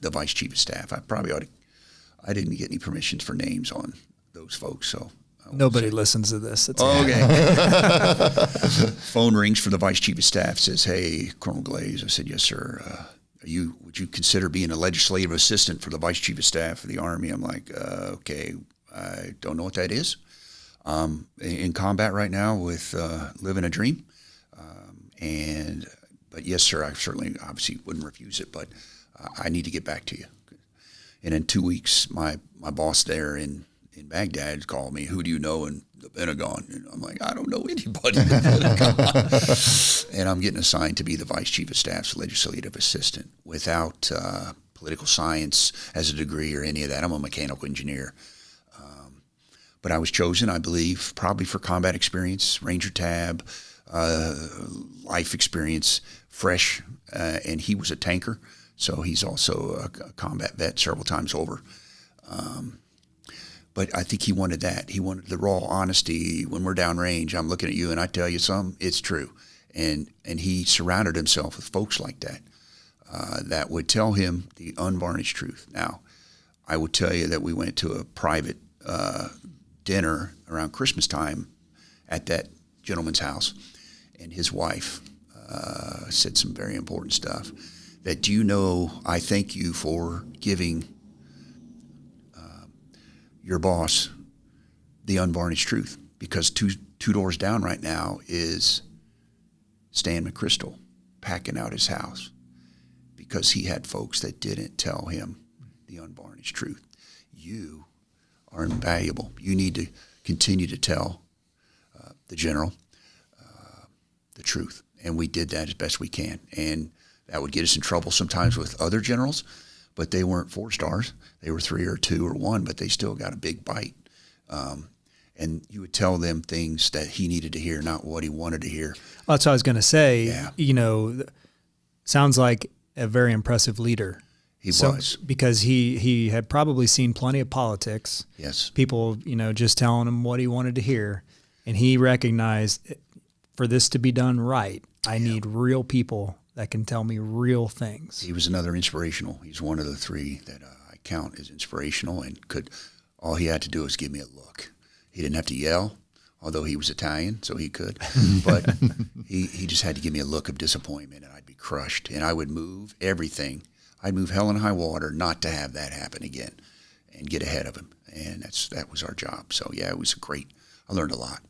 the vice chief of staff. I didn't get any permissions for names on those folks, so. Nobody listens to this. It's okay. Phone rings for the vice chief of staff, says, hey, Colonel Glaze. I said, yes, sir. Would you consider being a legislative assistant for the vice chief of staff of the Army? I'm like, okay, I don't know what that is. In combat right now with living a dream. But yes, sir, I certainly obviously wouldn't refuse it, but I need to get back to you. And in 2 weeks, my boss there in Baghdad called me, who do you know in the Pentagon? And I'm like, I don't know anybody in the Pentagon. And I'm getting assigned to be the vice chief of staff's legislative assistant without political science as a degree or any of that. I'm a mechanical engineer. But I was chosen, I believe, probably for combat experience, Ranger Tab, life experience, fresh, and he was a tanker, so he's also a combat vet several times over. But I think he wanted that. He wanted the raw honesty. When we're downrange, I'm looking at you and I tell you something, it's true. And he surrounded himself with folks like that, that would tell him the unvarnished truth. Now, I would tell you that we went to a private dinner around Christmas time at that gentleman's house, and his wife said some very important stuff. That, do you know, I thank you for giving your boss the unvarnished truth, because two doors down right now is Stan McChrystal packing out his house because he had folks that didn't tell him the unvarnished truth. You are invaluable. You need to continue to tell the general the truth. And we did that as best we can. And that would get us in trouble sometimes with other generals, but they weren't 4 stars. They were 3 or 2 or 1, but they still got a big bite. And you would tell them things that he needed to hear, not what he wanted to hear. Well, that's what I was going to say. Yeah. You know, sounds like a very impressive leader. He was. Because he had probably seen plenty of politics. Yes. People, you know, just telling him what he wanted to hear. And he recognized, for this to be done right, I need real people that can tell me real things. He was another inspirational. He's one of the 3 that I count as inspirational, and all he had to do was give me a look. He didn't have to yell, although he was Italian, so he could. But he just had to give me a look of disappointment, and I'd be crushed. And I would move everything. I'd move hell and high water not to have that happen again and get ahead of him. And that was our job. So, yeah, it was great. I learned a lot.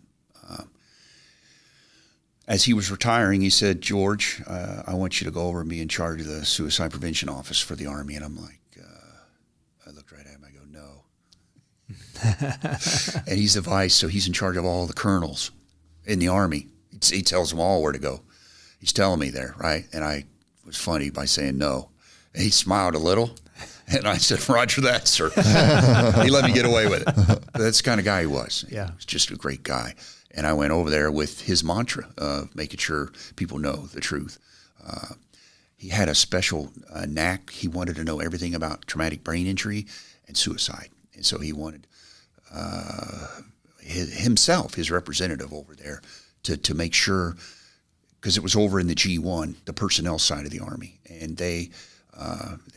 As he was retiring, he said, George, I want you to go over and be in charge of the suicide prevention office for the Army. And I'm like, I looked right at him. I go, no. And he's the vice, so he's in charge of all the colonels in the Army. He tells them all where to go. He's telling me there, right? And I was funny by saying no. And he smiled a little, and I said, Roger that, sir. He let me get away with it. But that's the kind of guy he was. Yeah. He was just a great guy. And I went over there with his mantra of making sure people know the truth. He had a special knack. He wanted to know everything about traumatic brain injury and suicide. And so he wanted himself, his representative over there, to make sure, because it was over in the G1, the personnel side of the Army, and they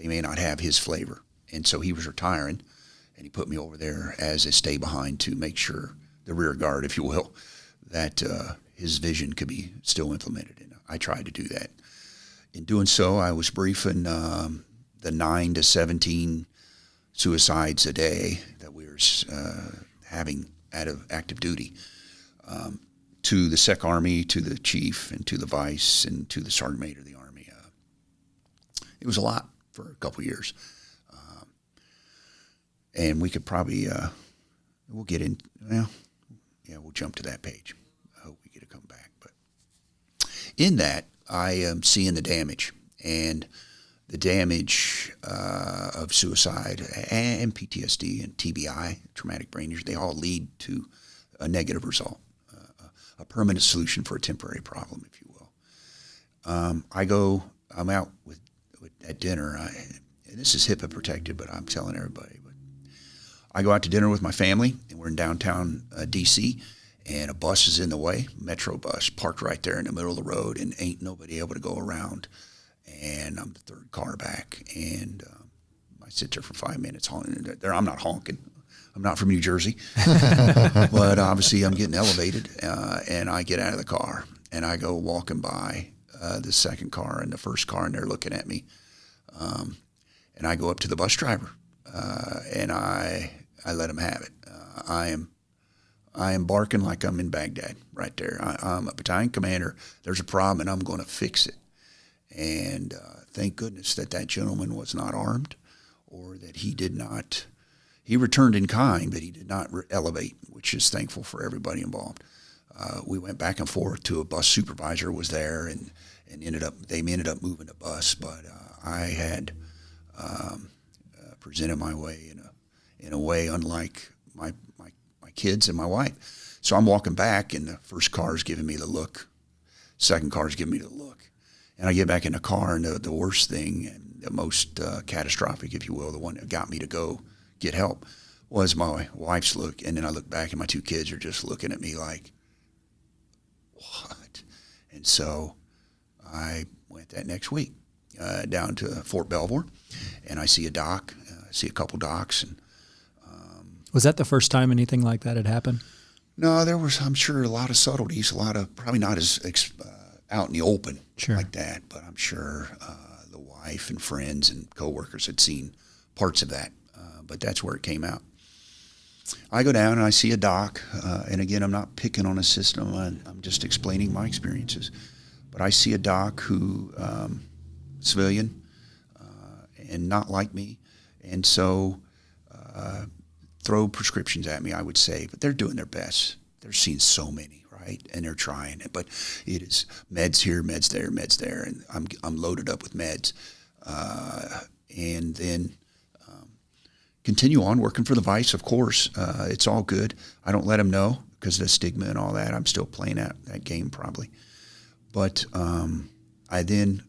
may not have his flavor. And so he was retiring, and he put me over there as a stay behind to make sure, the rear guard, if you will, that his vision could be still implemented. And I tried to do that. In doing so, I was briefing the 9 to 17 suicides a day that we were having out of active duty, to the Sec Army, to the chief, and to the vice, and to the sergeant major of the Army. It was a lot for a couple of years. And we could probably, we'll get in, well, yeah, we'll jump to that page. I hope we get to come back. But in that, I am seeing the damage, and the damage of suicide and PTSD and TBI, traumatic brain injury, they all lead to a negative result, a permanent solution for a temporary problem, if you will. I'm out at dinner, and this is HIPAA protected, but I'm telling everybody. But I go out to dinner with my family, and we're in downtown D.C., and a bus is in the way, metro bus, parked right there in the middle of the road, and ain't nobody able to go around. And I'm the third car back, and I sit there for 5 minutes honking. I'm not honking. I'm not from New Jersey, but obviously I'm getting elevated, and I get out of the car, and I go walking by the second car and the first car, and they're looking at me. And I go up to the bus driver, and I let him have it. I am barking like I'm in Baghdad right there. I'm a battalion commander. There's a problem, and I'm going to fix it. And thank goodness that gentleman was not armed, or that he did not. He returned in kind, but he did not elevate, which is thankful for everybody involved. We went back and forth to a bus supervisor was there, and they ended up moving the bus. But I had presented my way in a way unlike my kids and my wife. So I'm walking back, and the first car is giving me the look. Second car is giving me the look. And I get back in the car, and the worst thing and the most catastrophic, if you will, the one that got me to go get help, was my wife's look. And then I look back, and my 2 kids are just looking at me like, what? And so I went that next week down to Fort Belvoir, and I see a doc, see a couple docs. And was that the first time anything like that had happened? No, there was, I'm sure, a lot of subtleties, a lot of, probably not as out in the open like that, but I'm sure the wife and friends and coworkers had seen parts of that, but that's where it came out. I go down and I see a doc, and again, I'm not picking on a system, I'm just explaining my experiences, but I see a doc who, civilian, and not like me, and so throw prescriptions at me, I would say, but they're doing their best. They're seeing so many, right? right? And they're trying it, but it is meds here, meds there, and I'm loaded up with meds, and then continue on working for the Vice. Of course, it's all good. I don't let them know because of the stigma and all that. I'm still playing that game probably, but I then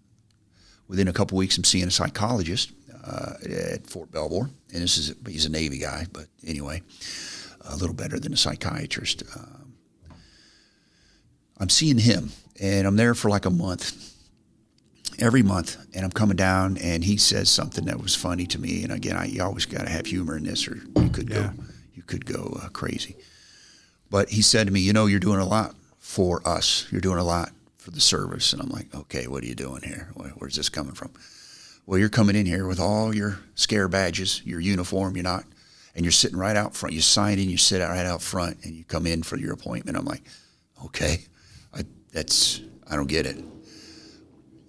within a couple weeks I'm seeing a psychologist at Fort Belvoir, and he's a Navy guy, but anyway, a little better than a psychiatrist. I'm seeing him, and I'm there for like a month, every month, and I'm coming down, and he says something that was funny to me. And again, you always got to have humor in this, or you could go crazy. But he said to me, you're doing a lot for us. You're doing a lot for the service. And I'm like, okay, what are you doing here? Where's this coming from? Well, you're coming in here with all your scare badges, your uniform, and you're sitting right out front. You sign in, you sit right out front, and you come in for your appointment. I'm like, okay, I don't get it.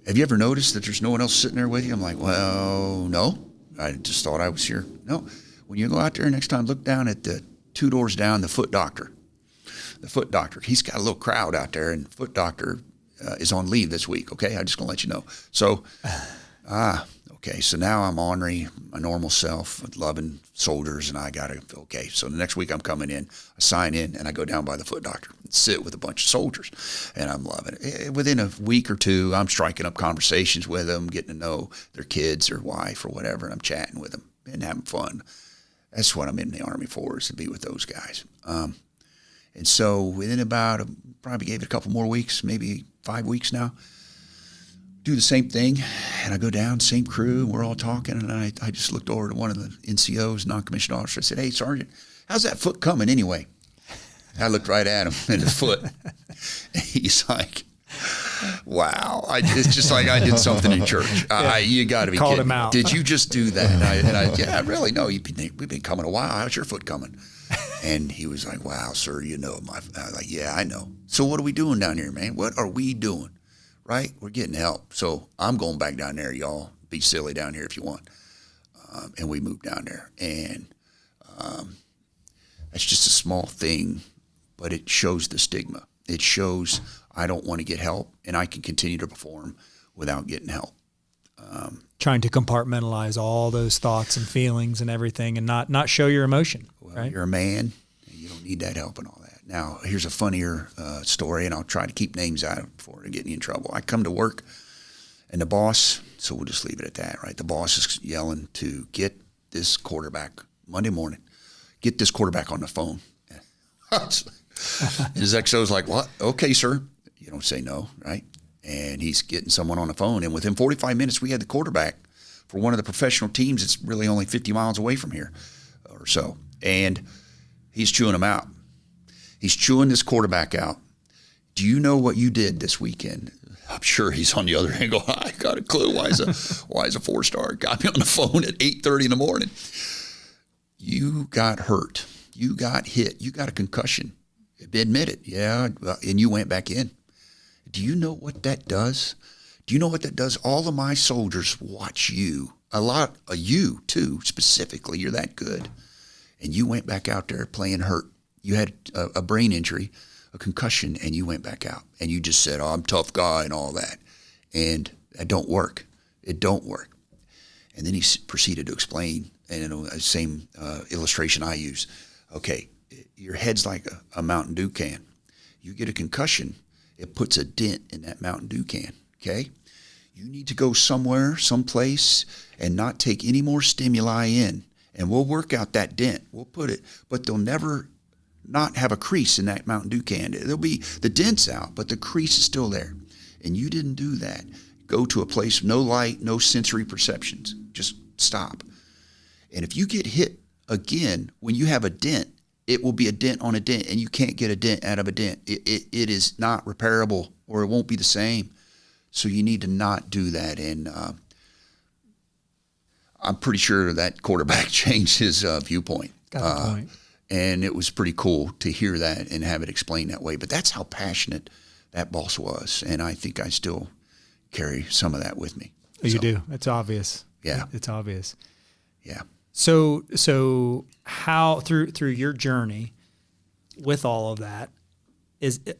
Have you ever noticed that there's no one else sitting there with you? I'm like, well, no. I just thought I was here. No. When you go out there next time, look down at the 2 doors down, the foot doctor. The foot doctor. He's got a little crowd out there, and the foot doctor is on leave this week, okay? I'm just going to let you know. So, okay, so now I'm honoring my normal self, loving soldiers, and I got to, okay, so the next week I'm coming in, I sign in, and I go down by the foot doctor and sit with a bunch of soldiers, and I'm loving it. Within a week or two, I'm striking up conversations with them, getting to know their kids or wife or whatever, and I'm chatting with them and having fun. That's what I'm in the Army for, is to be with those guys. And so within probably gave it a couple more weeks, maybe 5 weeks now, do the same thing, and I go down, same crew, and we're all talking, and I just looked over to one of the NCOs, non-commissioned officer. I said, hey, Sergeant, how's that foot coming anyway? I looked right at him and his foot. And he's like, wow. It's just like I did something in church. You got to be Called kidding him me. out. Did you just do that? Yeah, really? No, we've been coming a while. How's your foot coming? And he was like, wow, sir, I was like, yeah, I know. So what are we doing down here, man? What are we doing? Right? We're getting help. So I'm going back down there, y'all. Be silly down here if you want. And we moved down there. And that's just a small thing, but it shows the stigma. It shows I don't want to get help, and I can continue to perform without getting help. Trying to compartmentalize all those thoughts and feelings and everything, and not show your emotion. Well, right? You're a man, and you don't need that help and all that. Now, here's a funnier story, and I'll try to keep names out of it before they get me in trouble. I come to work, and the boss, so we'll just leave it at that, right? The boss is yelling to get this quarterback, Monday morning, get this quarterback on the phone. His XO's like, what? Okay, sir. You don't say no, right? And he's getting someone on the phone, and within 45 minutes, we had the quarterback for one of the professional teams. It's really only 50 miles away from here or so, and he's chewing them out. He's chewing this quarterback out. Do you know what you did this weekend? I'm sure he's on the other end going, I got a clue. Why is a 4-star got me on the phone at 8:30 in the morning? You got hurt. You got hit. You got a concussion. Admit it. Yeah. And you went back in. Do you know what that does? Do you know what that does? All of my soldiers watch you. A lot of you, too, specifically. You're that good. And you went back out there playing hurt. You had a brain injury, a concussion, and you went back out. And you just said, oh, I'm a tough guy and all that. And it don't work. It don't work. And then he proceeded to explain, and the same illustration I use. Okay, your head's like a Mountain Dew can. You get a concussion, it puts a dent in that Mountain Dew can, okay? You need to go somewhere, someplace, and not take any more stimuli in. And we'll work out that dent. We'll put it, but they'll never not have a crease in that Mountain Dew can. There'll be the dent's out, but the crease is still there. And you didn't do that. Go to a place, no light, no sensory perceptions. Just stop. And if you get hit again, when you have a dent, it will be a dent on a dent, and you can't get a dent out of a dent. It is not repairable, or it won't be the same. So you need to not do that. And I'm pretty sure that quarterback changed his viewpoint. Got the point. And it was pretty cool to hear that and have it explained that way. But that's how passionate that boss was. And I think I still carry some of that with me. Oh, you do. It's obvious. Yeah. It's obvious. Yeah. So how through your journey with all of that,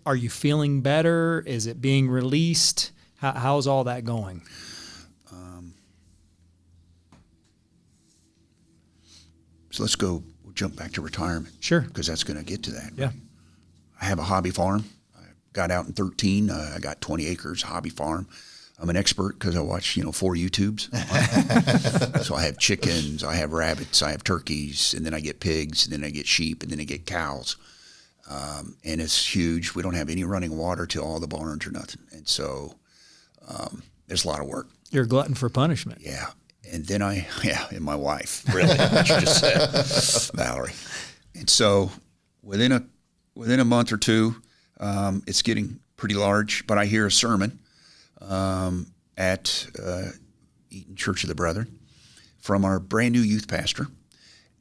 Are you feeling better? Is it being released? How's all that going? So we'll jump back to retirement. Sure. Because that's going to get to that. Yeah. Right? I have a hobby farm. I got out in 13. I got 20 acres hobby farm. I'm an expert because I watch, 4 YouTubes. So I have chickens, I have rabbits, I have turkeys, and then I get pigs, and then I get sheep, and then I get cows. And it's huge. We don't have any running water to all the barns or nothing. And so there's a lot of work. You're a glutton for punishment. Yeah. And then and my wife, really, what you just said, Valerie. And so within a month or two, it's getting pretty large, but I hear a sermon at Eaton Church of the Brethren from our brand new youth pastor.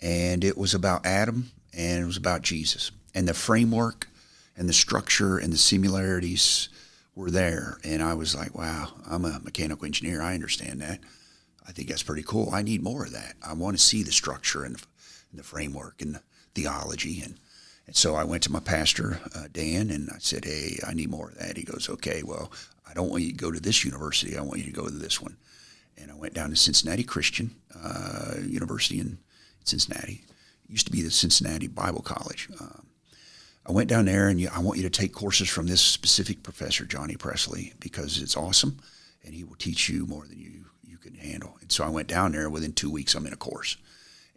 And it was about Adam and it was about Jesus. And the framework and the structure and the similarities were there. And I was like, wow, I'm a mechanical engineer. I understand that. I think that's pretty cool. I need more of that. I want to see the structure and the framework and the theology. And so I went to my pastor, Dan, and I said, hey, I need more of that. He goes, okay, well, I don't want you to go to this university. I want you to go to this one. And I went down to Cincinnati Christian University in Cincinnati. It used to be the Cincinnati Bible College. I went down there, and I want you to take courses from this specific professor, Johnny Presley, because it's awesome, and he will teach you more than you can handle. And so I went down there. Within 2 weeks, I'm in a course.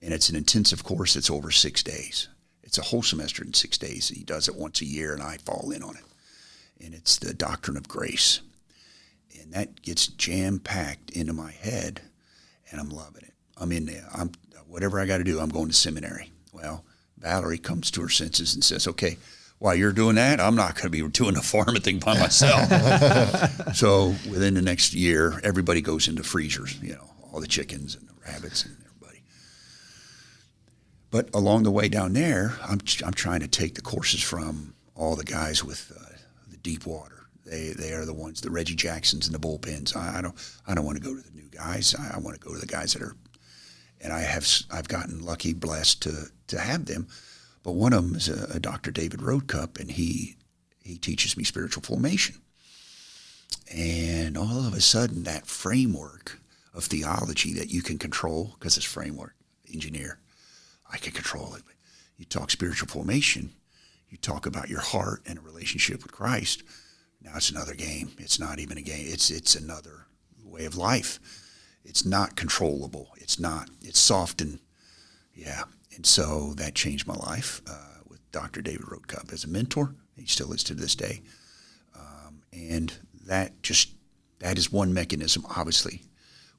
And it's an intensive course that's over 6 days. It's a whole semester in 6 days. He does it once a year, and I fall in on it. And it's the doctrine of grace. And that gets jam-packed into my head, and I'm loving it. I'm in there. Whatever I got to do, I'm going to seminary. Well, Valerie comes to her senses and says, okay, while you're doing that, I'm not going to be doing the farming thing by myself. So within the next year, everybody goes into freezers, all the chickens and the rabbits and everybody. But along the way down there, I'm trying to take the courses from all the guys with the deep water. They are the ones, the Reggie Jacksons and the bullpens. I don't want to go to the new guys. I want to go to the guys that are, and I've gotten lucky, blessed to have them. But one of them is a Dr. David Roadcup, and he teaches me spiritual formation. And all of a sudden, that framework of theology that you can control, because it's framework, engineer, I can control it. But you talk spiritual formation, you talk about your heart and a relationship with Christ. Now it's another game. It's not even a game. It's another way of life. It's not controllable. It's soft and, yeah. And so that changed my life with Dr. David Roadcup as a mentor. He still is to this day. And that is one mechanism, obviously.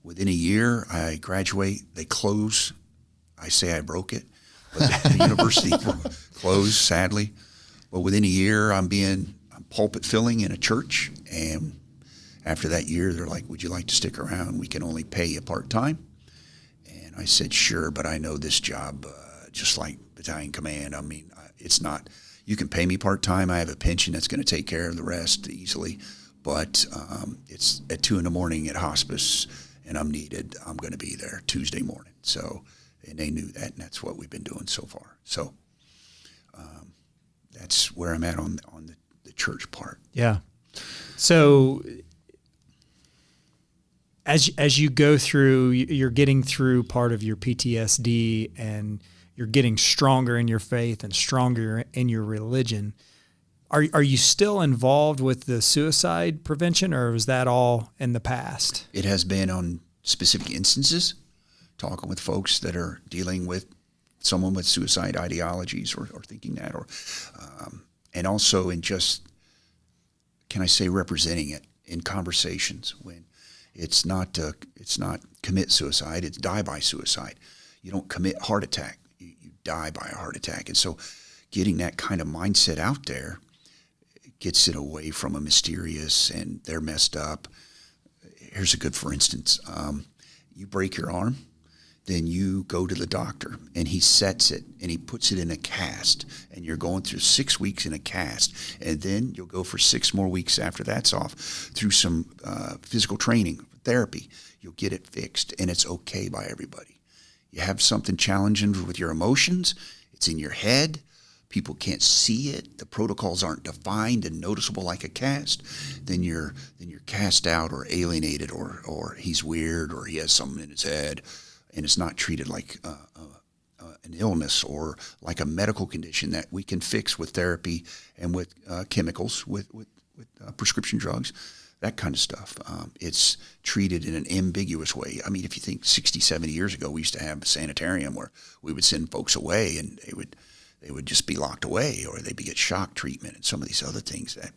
Within a year, I graduate. They close. I say I broke it. But the university closed, sadly. But within a year, I'm pulpit filling in a church. And after that year, they're like, would you like to stick around? We can only pay you part-time. And I said, sure, but I know this job just like battalion command. I mean, it's not, you can pay me part-time. I have a pension that's going to take care of the rest easily. But it's at 2 a.m. at hospice, and I'm needed. I'm going to be there Tuesday morning. So, and they knew that, and that's what we've been doing so far. So that's where I'm at on the church part. Yeah. So as you go through, you're getting through part of your PTSD, and you're getting stronger in your faith and stronger in your religion. Are you still involved with the suicide prevention, or was that all in the past? It has been on specific instances, talking with folks that are dealing with someone with suicide ideologies or thinking that, or and also in just, can I say, representing it in conversations when it's not commit suicide, it's die by suicide. You don't commit heart attack, you die by a heart attack. And so getting that kind of mindset out there gets it away from a mysterious and they're messed up. Here's a good for instance. You break your arm, then you go to the doctor and he sets it and he puts it in a cast, and you're going through 6 weeks in a cast, and then you'll go for 6 more weeks after that's off through some physical training, therapy. You'll get it fixed, and it's okay by everybody. You have something challenging with your emotions, it's in your head, people can't see it, the protocols aren't defined and noticeable like a cast, then you're cast out or alienated, or he's weird, or he has something in his head, and it's not treated like an illness or like a medical condition that we can fix with therapy and with chemicals, with prescription drugs, that kind of stuff. It's treated in an ambiguous way. I mean, if you think 60, 70 years ago, we used to have a sanitarium where we would send folks away and they would just be locked away, or they'd get shock treatment and some of these other things that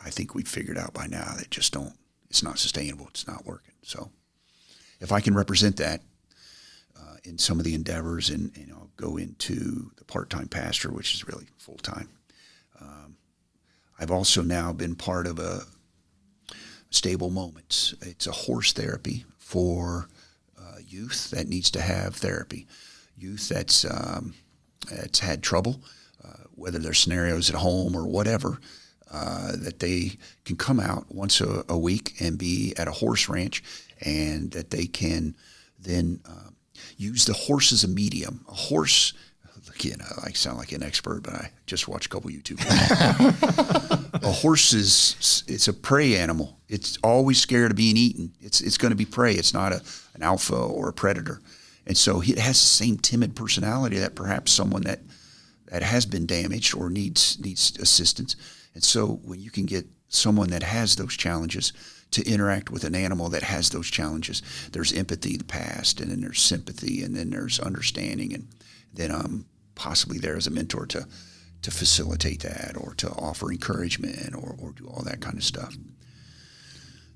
I think we've figured out by now that just it's not sustainable. It's not working. So if I can represent that in some of the endeavors, and I'll go into the part-time pastor, which is really full-time. I've also now been part of a Stable Moments. It's a horse therapy for youth that needs to have therapy. Youth that's had trouble, whether there's scenarios at home or whatever, that they can come out once a week and be at a horse ranch, and that they can then use the horse as a medium. A horse, again, I sound like an expert, but I just watched a couple YouTube videos. A horse it's a prey animal. It's always scared of being eaten. It's going to be prey. It's not an alpha or a predator. And so it has the same timid personality that perhaps someone that has been damaged or needs assistance. And so when you can get someone that has those challenges to interact with an animal that has those challenges, there's empathy, the past, and then there's sympathy, and then there's understanding, and then I'm possibly there as a mentor to facilitate that, or to offer encouragement, or do all that kind of stuff.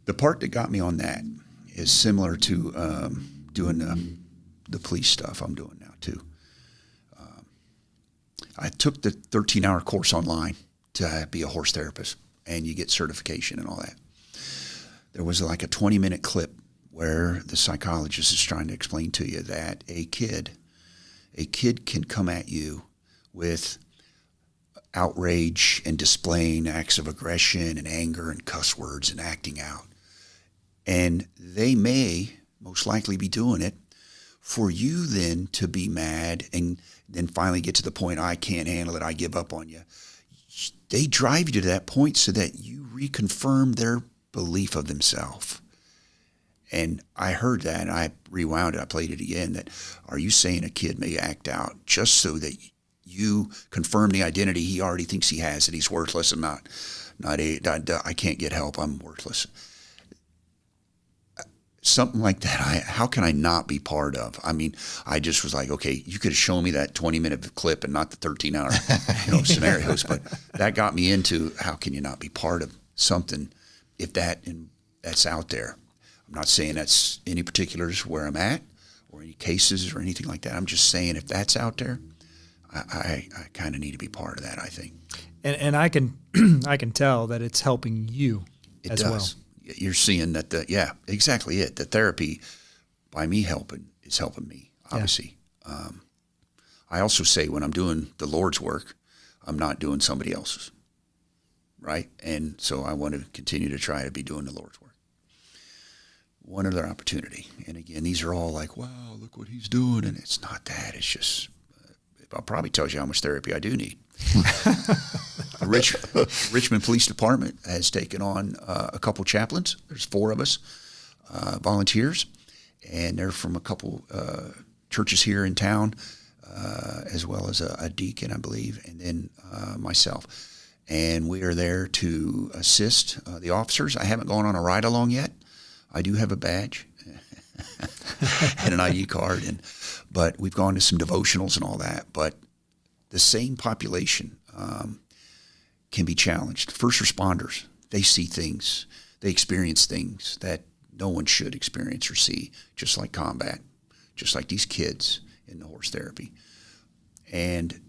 The part that got me on that is similar to doing the police stuff I'm doing now too. I took the 13-hour course online to be a horse therapist, and you get certification and all that. There was like a 20-minute clip where the psychologist is trying to explain to you that a kid can come at you with outrage and displaying acts of aggression and anger and cuss words and acting out. And they may most likely be doing it for you then to be mad and then finally get to the point, I can't handle it, I give up on you. They drive you to that point so that you reconfirm their belief of themselves. And I heard that, and I rewound it, I played it again, that are you saying a kid may act out just so that you confirm the identity he already thinks he has, that he's worthless and I can't get help, I'm worthless. Something like that, how can I not be part of? I mean, I just was like, okay, you could have shown me that 20-minute clip and not the 13-hour scenarios, but that got me into how can you not be part of something if that's out there. I'm not saying that's any particulars where I'm at or any cases or anything like that. I'm just saying if that's out there, I kind of need to be part of that, I think. And I can I can tell that it's helping you as well. You're seeing that exactly it. The therapy by me helping is helping me, obviously. Yeah. I also say when I'm doing the Lord's work, I'm not doing somebody else's, right? And so I want to continue to try to be doing the Lord's work. One other opportunity. And again, these are all like, wow, look what he's doing. And it's not that. It's just, I'll probably tell you how much therapy I do need. Richmond Police Department has taken on a couple chaplains. There's 4 of us, volunteers, and they're from a couple churches here in town, as well as a deacon, I believe, and then myself. And we are there to assist the officers. I haven't gone on a ride-along yet. I do have a badge and an ID card, but we've gone to some devotionals and all that. But the same population can be challenged. First responders, they see things, they experience things that no one should experience or see, just like combat, just like these kids in the horse therapy. And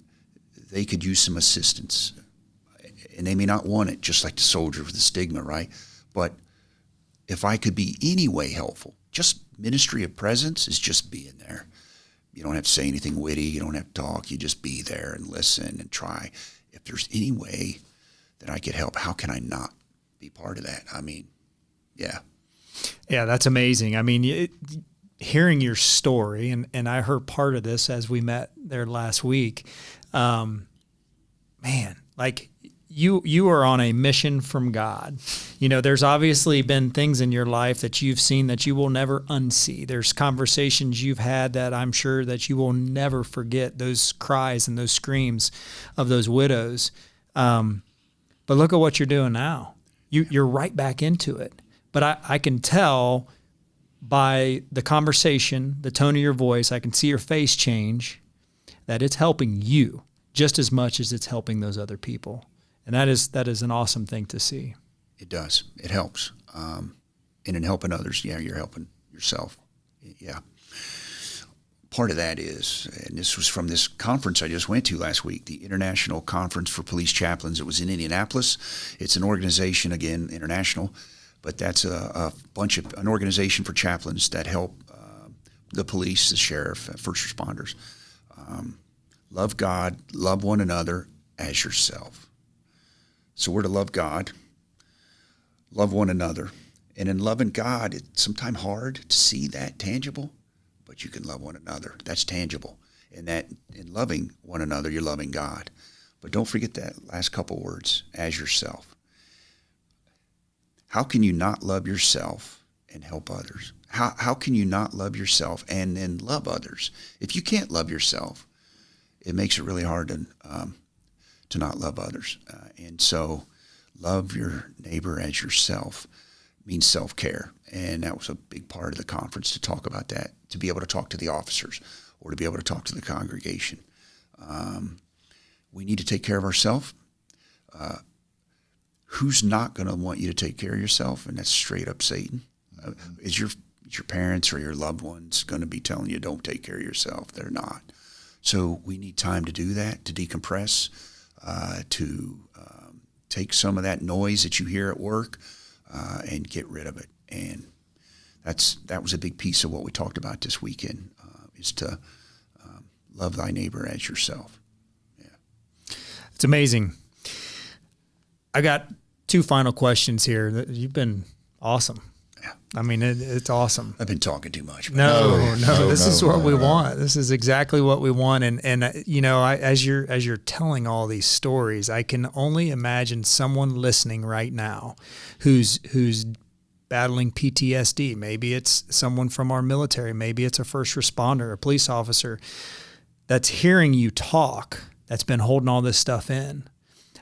they could use some assistance. And they may not want it, just like the soldier with the stigma, right? But if I could be any way helpful, just ministry of presence is just being there. You don't have to say anything witty. You don't have to talk. You just be there and listen and try. If there's any way that I could help, how can I not be part of that? I mean, yeah. Yeah, that's amazing. I mean, hearing your story, and I heard part of this as we met there last week, man, like you are on a mission from God. You know, there's obviously been things in your life that you've seen that you will never unsee. There's conversations you've had that I'm sure that you will never forget, those cries and those screams of those widows. But look at what you're doing now. You're right back into it. But I can tell by the conversation, the tone of your voice, I can see your face change, that it's helping you just as much as it's helping those other people. And that is an awesome thing to see. It does. It helps. And in helping others, you're helping yourself. Yeah. Part of that is, and this was from this conference I just went to last week, the International Conference for Police Chaplains. It was in Indianapolis. It's an organization, again, international, but that's an organization for chaplains that help the police, the sheriff, first responders. Love God, love one another as yourself. So we're to love God, love one another. And in loving God, it's sometimes hard to see that tangible, but you can love one another. That's tangible. And that in loving one another, you're loving God. But don't forget that last couple words, as yourself. How can you not love yourself and help others? How can you not love yourself and then love others? If you can't love yourself, it makes it really hard to not love others. And so love your neighbor as yourself means self-care. And that was a big part of the conference, to talk about that, to be able to talk to the officers or to be able to talk to the congregation. We need to take care of ourselves. Who's not going to want you to take care of yourself? And that's straight up Satan. Is your parents or your loved ones going to be telling you don't take care of yourself? They're not. So we need time to do that, to decompress, to take some of that noise that you hear at work and get rid of it. And that was a big piece of what we talked about this weekend, is to love thy neighbor as yourself. Yeah, it's amazing. I got two final questions here. You've been awesome. Yeah. I mean, it's awesome. I've been talking too much. No. This is what we want. This is exactly what we want. And you know, as you're telling all these stories, I can only imagine someone listening right now who's battling PTSD. Maybe it's someone from our military. Maybe it's a first responder, a police officer that's hearing you talk, that's been holding all this stuff in.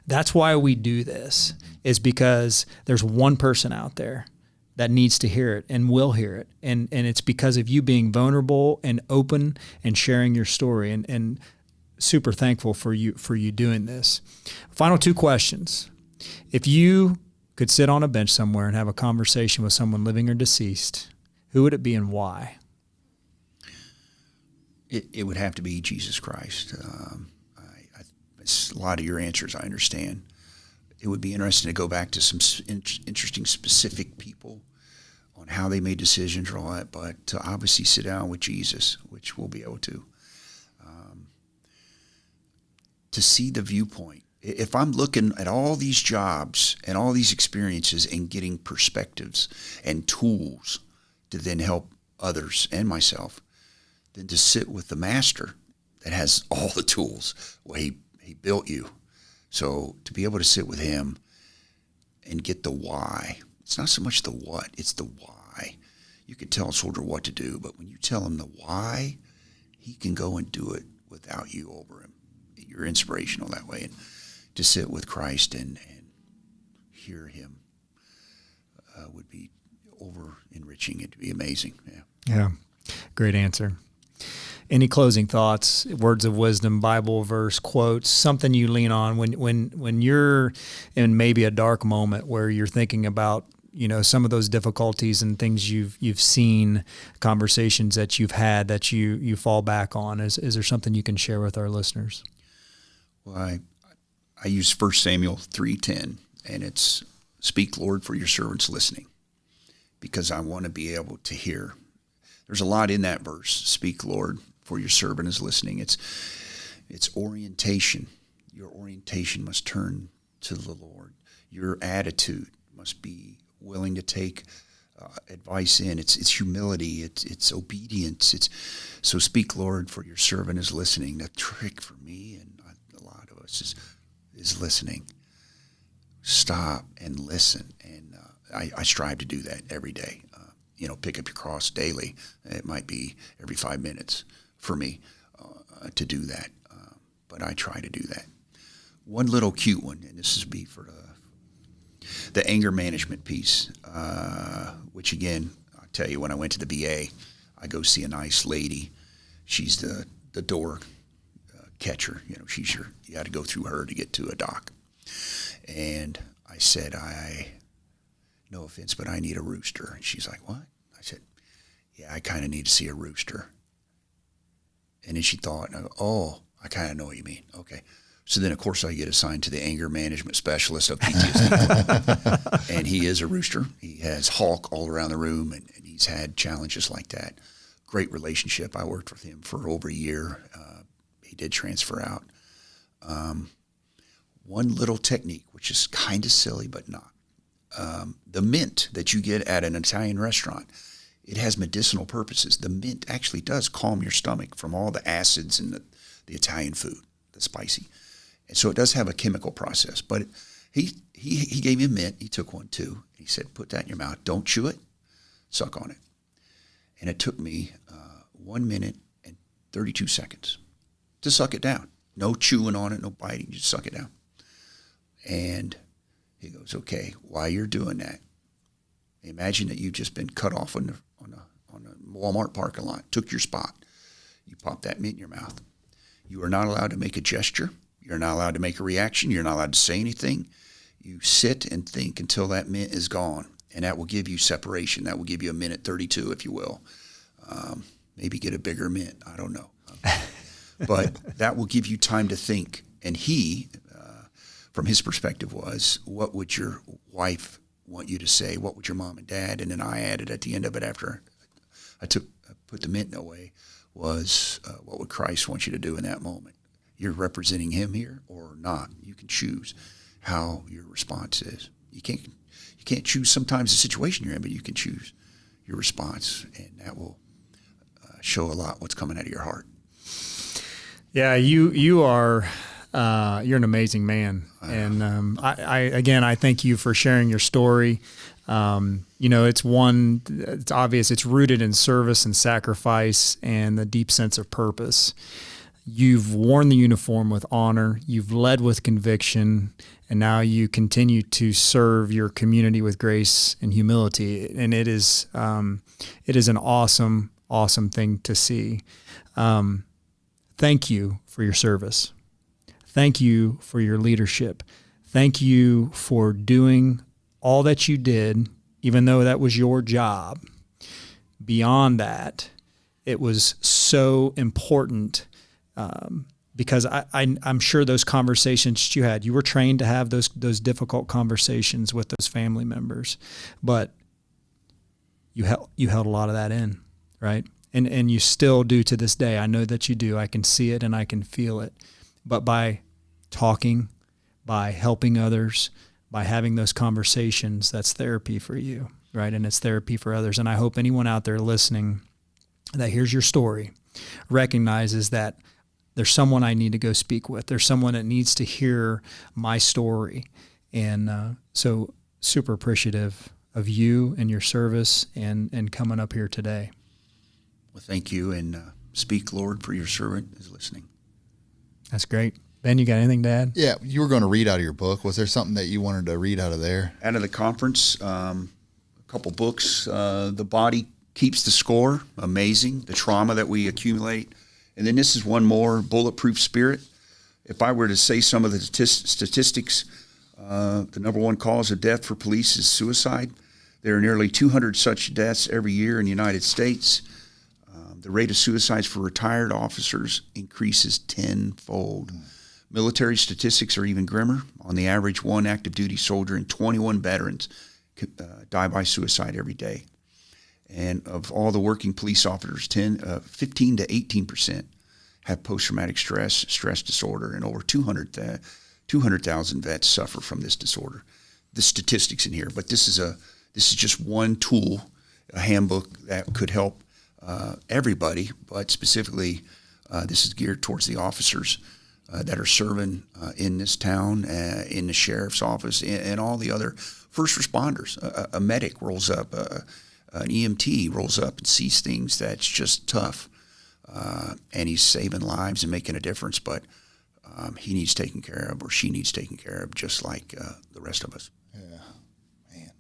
That's why we do this, is because there's one person out there that needs to hear it and will hear it. And it's because of you being vulnerable and open and sharing your story, and super thankful for you doing this. Final two questions. If you could sit on a bench somewhere and have a conversation with someone living or deceased, who would it be and why? It would have to be Jesus Christ. It's a lot of your answers, I understand. It would be interesting to go back to some interesting specific people on how they made decisions or all that, but to obviously sit down with Jesus, which we'll be able to see the viewpoint. If I'm looking at all these jobs and all these experiences and getting perspectives and tools to then help others and myself, then to sit with the master that has all the tools. Well, he built you. So to be able to sit with him and get the why, it's not so much the what, it's the why. You can tell a soldier what to do, but when you tell him the why, he can go and do it without you over him. You're inspirational that way. And to sit with Christ and hear him would be over enriching. It'd be amazing. Yeah. Great answer. Any closing thoughts, words of wisdom, Bible verse, quotes, something you lean on when you're in maybe a dark moment where you're thinking about, you know, some of those difficulties and things you've seen, conversations that you've had that you fall back on? Is there something you can share with our listeners? Well, I use 1 Samuel 3:10, and it's, speak, Lord, for your servant's listening, because I want to be able to hear. There's a lot in that verse. Speak, Lord, for your servant is listening. It's orientation. Your orientation must turn to the Lord. Your attitude must be willing to take advice in. It's humility. It's obedience. So speak, Lord, for your servant is listening. The trick for me and a lot of us is is listening, stop and listen. And I strive to do that every day. Pick up your cross daily. It might be every 5 minutes for me to do that, but I try to do that. One little cute one, and this is be for the anger management piece, which again, I'll tell you, when I went to the VA, I go see a nice lady. She's the door catcher. She's you got to go through her to get to a doc. And I said, no offense, but I need a rooster. And she's like, what? I said, yeah, I kind of need to see a rooster. And then she thought, and I go, oh, I kind of know what you mean. Okay. So then, of course, I get assigned to the anger management specialist of PTSD. And he is a rooster. He has Hulk all around the room, and he's had challenges like that. Great relationship. I worked with him for over a year. He did transfer out. One little technique, which is kind of silly, but not. The mint that you get at an Italian restaurant, it has medicinal purposes. The mint actually does calm your stomach from all the acids in the Italian food, the spicy. And so it does have a chemical process. But he gave me a mint. He took one too. He said, put that in your mouth. Don't chew it. Suck on it. And it took me 1 minute and 32 seconds to suck it down. No chewing on it, no biting, just suck it down. And he goes, okay, while you're doing that, imagine that you've just been cut off on a Walmart parking lot, took your spot. You pop that mint in your mouth. You are not allowed to make a gesture. You're not allowed to make a reaction. You're not allowed to say anything. You sit and think until that mint is gone, and that will give you separation. That will give you a minute 32, if you will. Maybe get a bigger mint. I don't know. But that will give you time to think. And he, from his perspective, was, what would your wife want you to say? What would your mom and dad? And then I added at the end of it, after I put the mint away, was what would Christ want you to do in that moment? You're representing him here or not. You can choose how your response is. You can't choose sometimes the situation you're in, but you can choose your response, and that will show a lot what's coming out of your heart. Yeah, you are you're an amazing man, and I thank you for sharing your story. It's obvious it's rooted in service and sacrifice and the deep sense of purpose. You've worn the uniform with honor, you've led with conviction, and now you continue to serve your community with grace and humility. And it is an awesome thing to see. Thank you for your service. Thank you for your leadership. Thank you for doing all that you did, even though that was your job. Beyond that, it was so important because I'm sure those conversations you had, you were trained to have those difficult conversations with those family members, but you held a lot of that in, right? And you still do to this day. I know that you do. I can see it and I can feel it. But by talking, by helping others, by having those conversations, that's therapy for you, right? And it's therapy for others. And I hope anyone out there listening that hears your story recognizes that there's someone I need to go speak with. There's someone that needs to hear my story. And so super appreciative of you and your service and coming up here today. Well, thank you, and speak, Lord, for your servant is listening. That's great. Ben, you got anything to add? Yeah, you were going to read out of your book. Was there something that you wanted to read out of there? Out of the conference, a couple books. The Body Keeps the Score, amazing, the trauma that we accumulate. And then this is one more, Bulletproof Spirit. If I were to say some of the statistics, the number one cause of death for police is suicide. There are nearly 200 such deaths every year in the United States. The rate of suicides for retired officers increases tenfold. Military statistics are even grimmer. On the average, one active duty soldier and 21 veterans die by suicide every day. And of all the working police officers, 15 to 18% have post-traumatic stress disorder, and over 200,000 vets suffer from this disorder. The statistics in here, but this is just one tool, a handbook that could help everybody, but specifically this is geared towards the officers that are serving in this town, in the sheriff's office, and all the other first responders. A medic rolls up, an EMT rolls up and sees things that's just tough, and he's saving lives and making a difference, but he needs taken care of, or she needs taken care of, just like the rest of us. Yeah, man.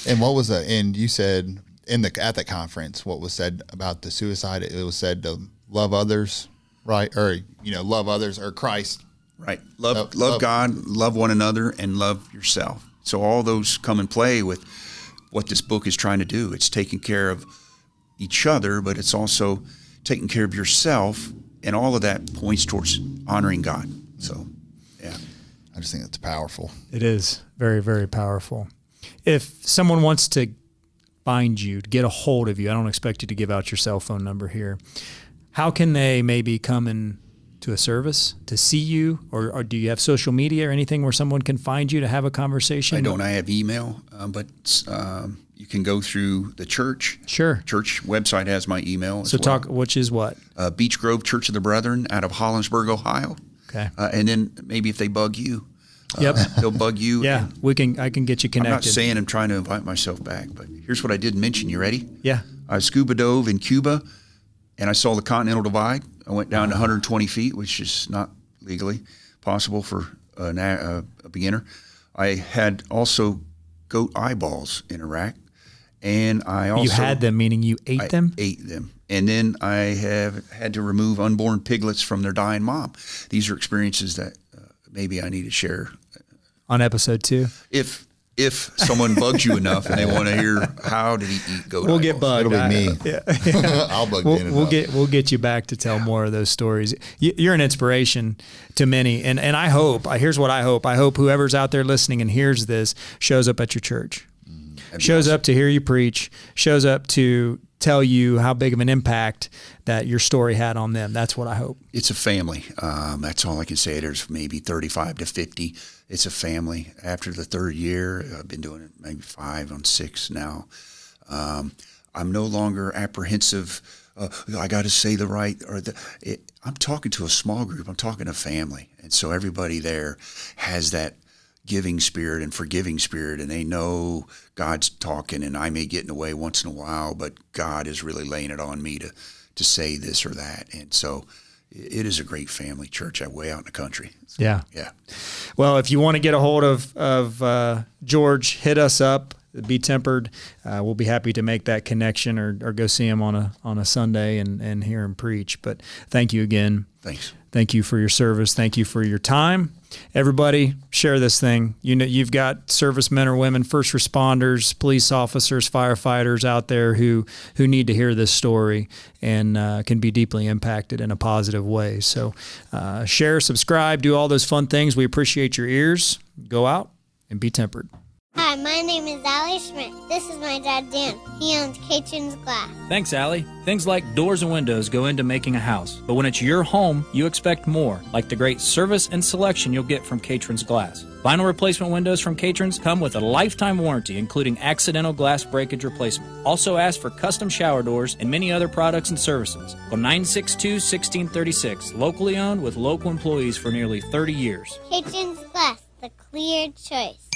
And what was that? And you said at the conference, what was said about the suicide? It was said to love others, right? Or love others, or Christ, right? Love God, love one another, and love yourself. So all those come and play with what this book is trying to do. It's taking care of each other, but it's also taking care of yourself, and all of that points towards honoring God. So, yeah. I just think that's powerful. It is very, very powerful. If someone wants to find you, to get a hold of you, I don't expect you to give out your cell phone number here. How can they maybe come in to a service to see you, or do you have social media or anything where someone can find you to have a conversation? I don't. I have email, but you can go through the church. Sure. Church website has my email as so well. Which is what? Beach Grove Church of the Brethren out of Hollinsburg, Ohio. Okay. And then maybe if they bug you, yep, they'll bug you. Yeah, I can get you connected. I'm not saying I'm trying to invite myself back, but here's what I did mention. You ready? Yeah. I scuba dove in Cuba, and I saw the Continental Divide. I went down to 120 feet, which is not legally possible for a beginner. I had also goat eyeballs in Iraq, and I also... You had them, meaning you ate them? I ate them. And then I have had to remove unborn piglets from their dying mom. These are experiences that maybe I need to share. On episode 2? If someone bugs you enough and they want to hear how did he eat goat we'll eyeballs. Get bugged. It'll be me. Yeah. I'll bug you enough. We'll get you back to tell more of those stories. You're an inspiration to many, and I hope, here's what I hope. I hope whoever's out there listening and hears this shows up at your church. Shows up to hear you preach, shows up to tell you how big of an impact that your story had on them. That's what I hope. It's a family. That's all I can say. There's maybe 35 to 50. It's a family. After the third year, I've been doing it maybe 5 on 6 now. I'm no longer apprehensive. I got to say the right I'm talking to a small group. I'm talking to family, and so everybody there has that giving spirit and forgiving spirit, and they know God's talking, and I may get in the way once in a while, but God is really laying it on me to say this or that. And so it is a great family church way out in the country. So, yeah. Yeah. Well, if you want to get a hold of George, hit us up. BeTempered. We'll be happy to make that connection, or go see him on a Sunday and hear him preach. But thank you again. Thanks. Thank you for your service. Thank you for your time. Everybody, share this thing. You've got servicemen or women, first responders, police officers, firefighters out there who need to hear this story and can be deeply impacted in a positive way. So share, subscribe, do all those fun things. We appreciate your ears. Go out and be tempered. Hi, my name is Allie Schmidt. This is my dad, Dan. He owns Catron's Glass. Thanks, Allie. Things like doors and windows go into making a house. But when it's your home, you expect more, like the great service and selection you'll get from Catron's Glass. Vinyl replacement windows from Catron's come with a lifetime warranty, including accidental glass breakage replacement. Also ask for custom shower doors and many other products and services. Call 962-1636, locally owned with local employees for nearly 30 years. Catron's Glass, the clear choice.